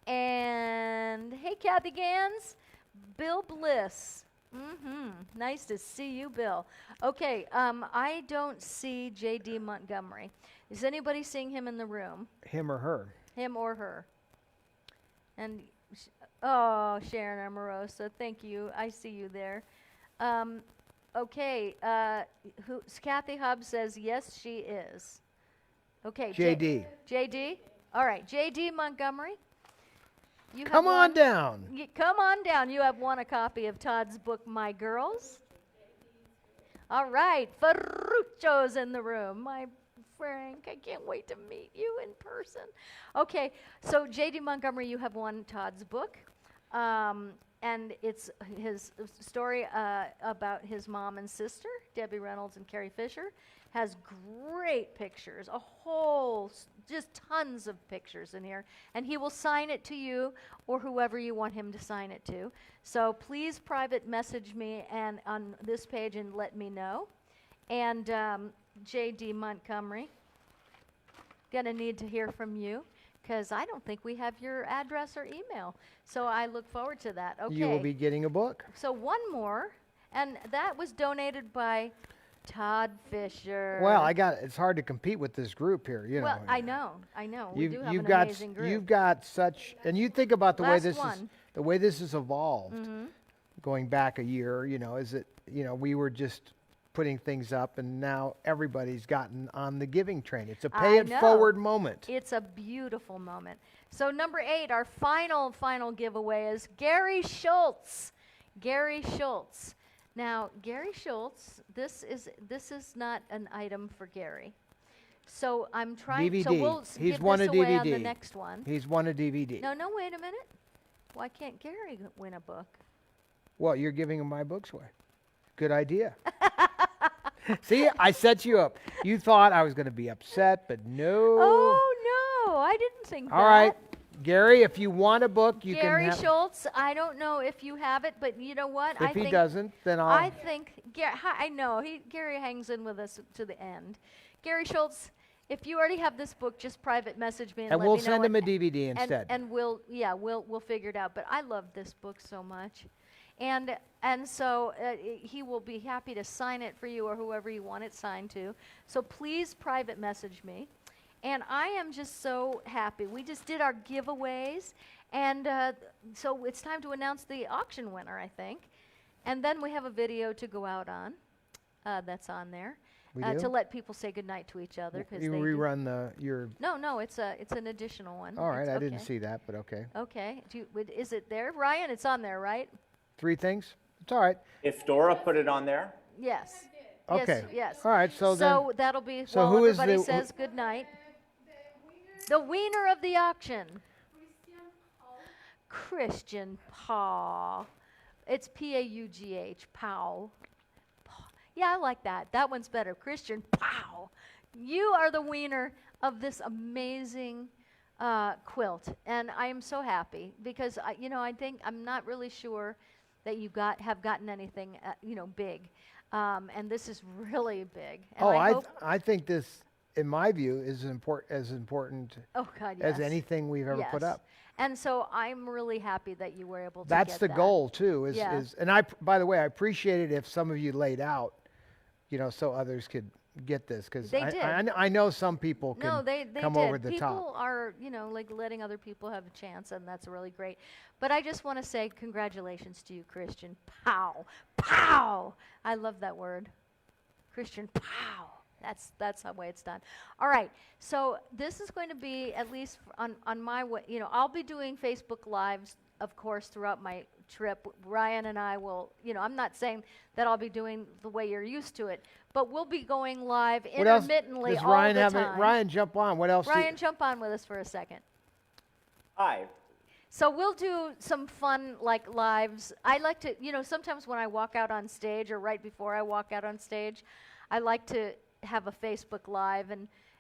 And hey, Kathy Gans. Bill Bliss. Nice to see you, Bill. Okay, I don't see J.D. Montgomery. Is anybody seeing him in the room? Him or her? Him or her. And, oh, Sharon Amorosa, thank you. I see you there. Okay, Kathy Hubbs says, yes, she is. Okay. J.D. J.D.? All right, J.D. Montgomery. Come on down. Come on down. You have won a copy of Todd's book, My Girls. All right, Ferrucco's in the room. My Frank, I can't wait to meet you in person. Okay, so J.D. Montgomery, you have won Todd's book. And it's his story about his mom and sister, Debbie Reynolds and Carrie Fisher. Has great pictures, just tons of pictures in here. And he will sign it to you or whoever you want him to sign it to. So please private message me and on this page and let me know. And J.D. Montgomery, gonna need to hear from you, because I don't think we have your address or email. So I look forward to that. Okay. You will be getting a book. So one more, and that was donated by Todd Fisher. Well, it's hard to compete with this group here, you know. Well, I know. We do have an got amazing group. You've got such, and you think about the way this is evolved, going back a year, you know, we were just putting things up, and now everybody's gotten on the giving train. It's a pay it forward moment. It's a beautiful moment. So number 8, our final giveaway is Gary Schultz. Gary Schultz. Now, Gary Schultz, this is not an item for Gary. So I'm trying. DVD. So we'll He's give won this a away DVD. on the next one. He's won a DVD. No, wait a minute. Why can't Gary win a book? Well, you're giving him my books away. Good idea. See, I set you up. You thought I was going to be upset, but no. Oh, no, I didn't think that. All right. Gary, if you want a book, you Gary can have Schultz, I don't know if you have it, but you know what? If he doesn't, then I'll... I think, I know, Gary hangs in with us to the end. Gary Schultz, if you already have this book, just private message me and let me know. And we'll send him a DVD instead. And we'll figure it out. But I love this book so much. And so he will be happy to sign it for you or whoever you want it signed to. So please private message me. And I am just so happy. We just did our giveaways, and so it's time to announce the auction winner, I think. And then we have a video to go out on that's on there to let people say goodnight to each other. You rerun your... No, it's an additional one. All right, I didn't see that, but okay. Okay. Is it there? Ryan, it's on there, right? 3 things? It's all right. If Dora put it on there? Yes. Okay. Yes. All right, so that'll be so while who is everybody says goodnight. The wiener of the auction. Christian Paul. It's P-A-U-G-H, Pow. Yeah, I like that. That one's better. Christian Pow. You are the wiener of this amazing quilt, and I am so happy because I think I'm not really sure that you have gotten anything big, and this is really big. And I think this, in my view, is as important as anything we've ever put up. And so I'm really happy that you were able to That's get the that. goal too. And by the way, I appreciate it if some of you laid out, so others could get this, because I know some people can come over the top. People are, like letting other people have a chance, and that's really great. But I just want to say congratulations to you, Christian. Pow, pow. I love that word, Christian. Pow. That's the way it's done. All right. So this is going to be at least on my way. I'll be doing Facebook Lives, of course, throughout my trip. Ryan and I will. I'm not saying that I'll be doing the way you're used to it, but we'll be going live intermittently all the time. Ryan, jump on. What else? Ryan, jump on with us for a second. Hi. So we'll do some fun lives. I like to, sometimes when I walk out on stage or right before I walk out on stage, I like to have a Facebook Live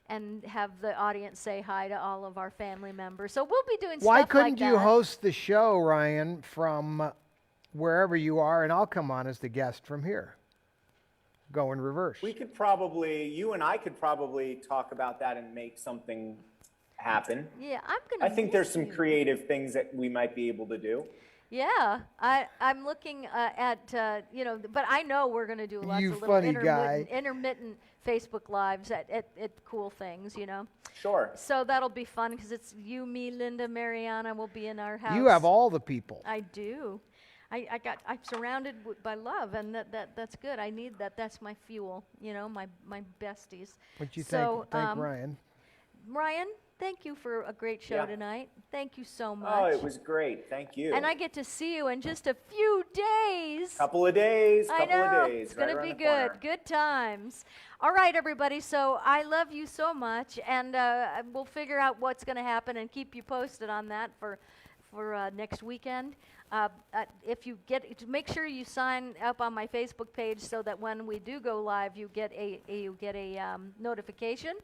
and have the audience say hi to all of our family members. So we'll be doing stuff like that. Why couldn't you host the show, Ryan, from wherever you are, and I'll come on as the guest from here? Go in reverse. You and I could probably talk about that and make something happen. Yeah, I think there's some creative things that we might be able to do. Yeah, I'm looking at but I know we're going to do lots You of little funny guy. intermittent Facebook lives at cool things, Sure. So that'll be fun because it's you, me, Linda, Mariana will be in our house. You have all the people. I do. I'm surrounded by love, and that's good. I need that. That's my fuel. My besties. What you so, thank Ryan. Ryan, thank you for a great show tonight. Thank you so much. Oh, it was great. Thank you. And I get to see you in just a few days. Couple of days. I know. Days. It's going to be good. Good times. All right, everybody. So I love you so much, and we'll figure out what's going to happen and keep you posted on that for next weekend. If you make sure you sign up on my Facebook page so that when we do go live, you get a notification,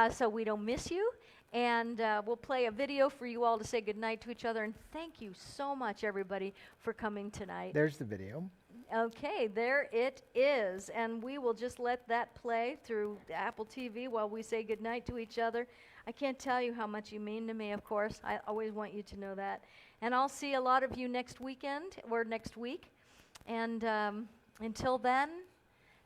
so we don't miss you. And we'll play a video for you all to say goodnight to each other. And thank you so much, everybody, for coming tonight. There's the video. Okay, there it is. And we will just let that play through Apple TV while we say goodnight to each other. I can't tell you how much you mean to me, of course. I always want you to know that. And I'll see a lot of you next weekend or next week. And until then,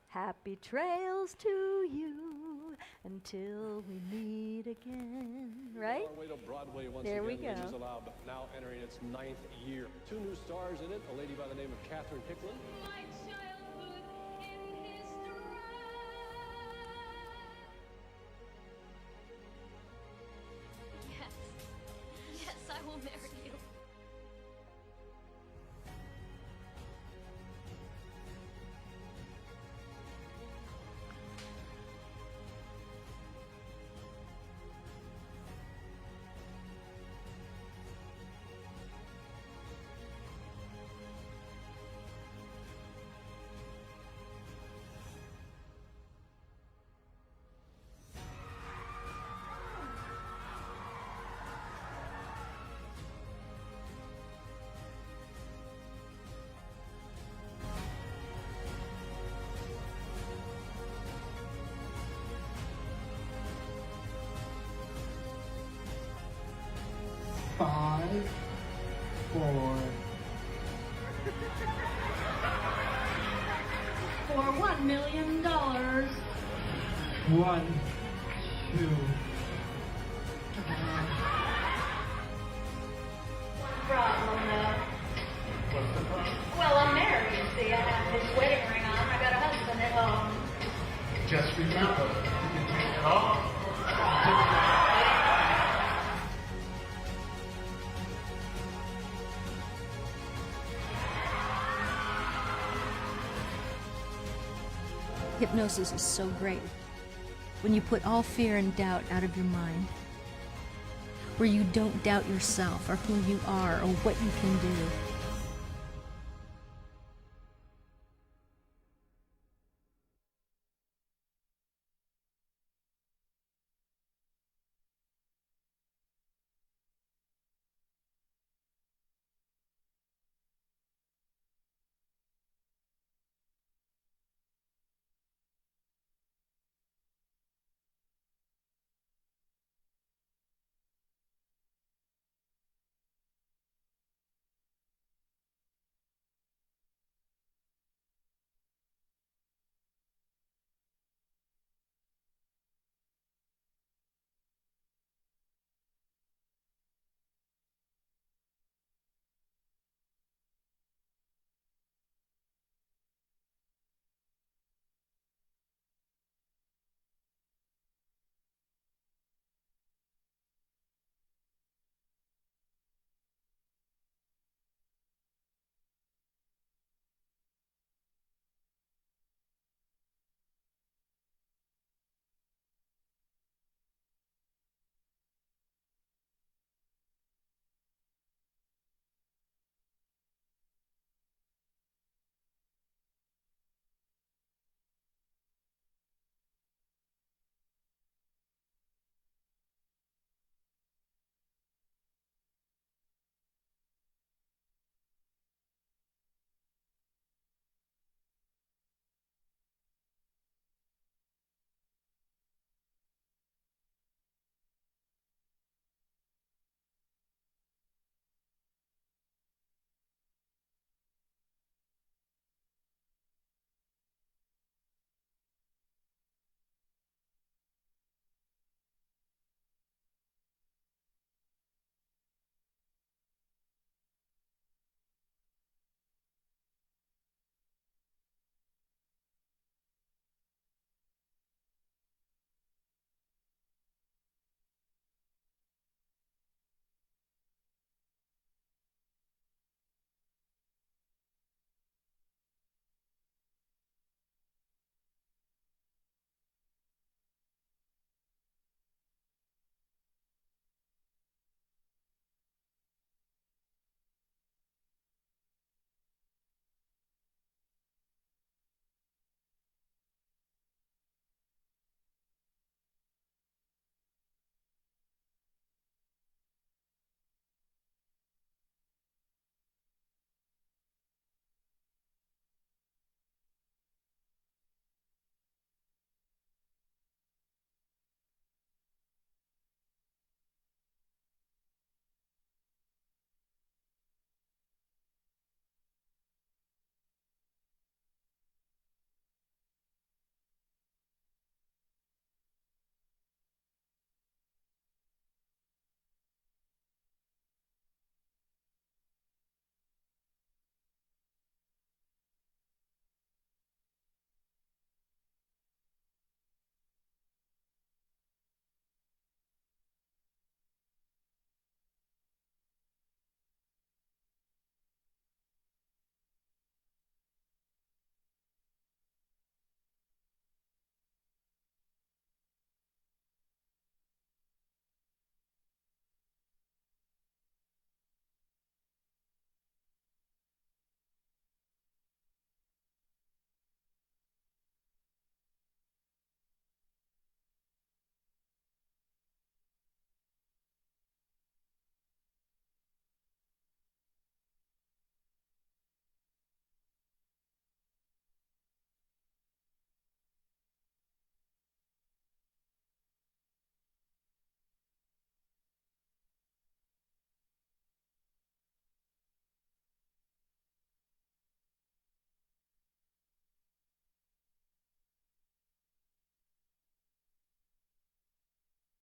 happy trails to you until we meet again. Right? There we go. Is allowed, now entering its 9th year. 2 new stars in it, a lady by the name of Catherine Hicklin. My childhood in history. Yes, I will marry you. Five, 4. For $1 million. 1, 2. Problem, well, I'm married, you see. I have this wedding ring on. I got a husband at home. Just remember, you can take it off. Hypnosis is so great when you put all fear and doubt out of your mind, where you don't doubt yourself or who you are or what you can do.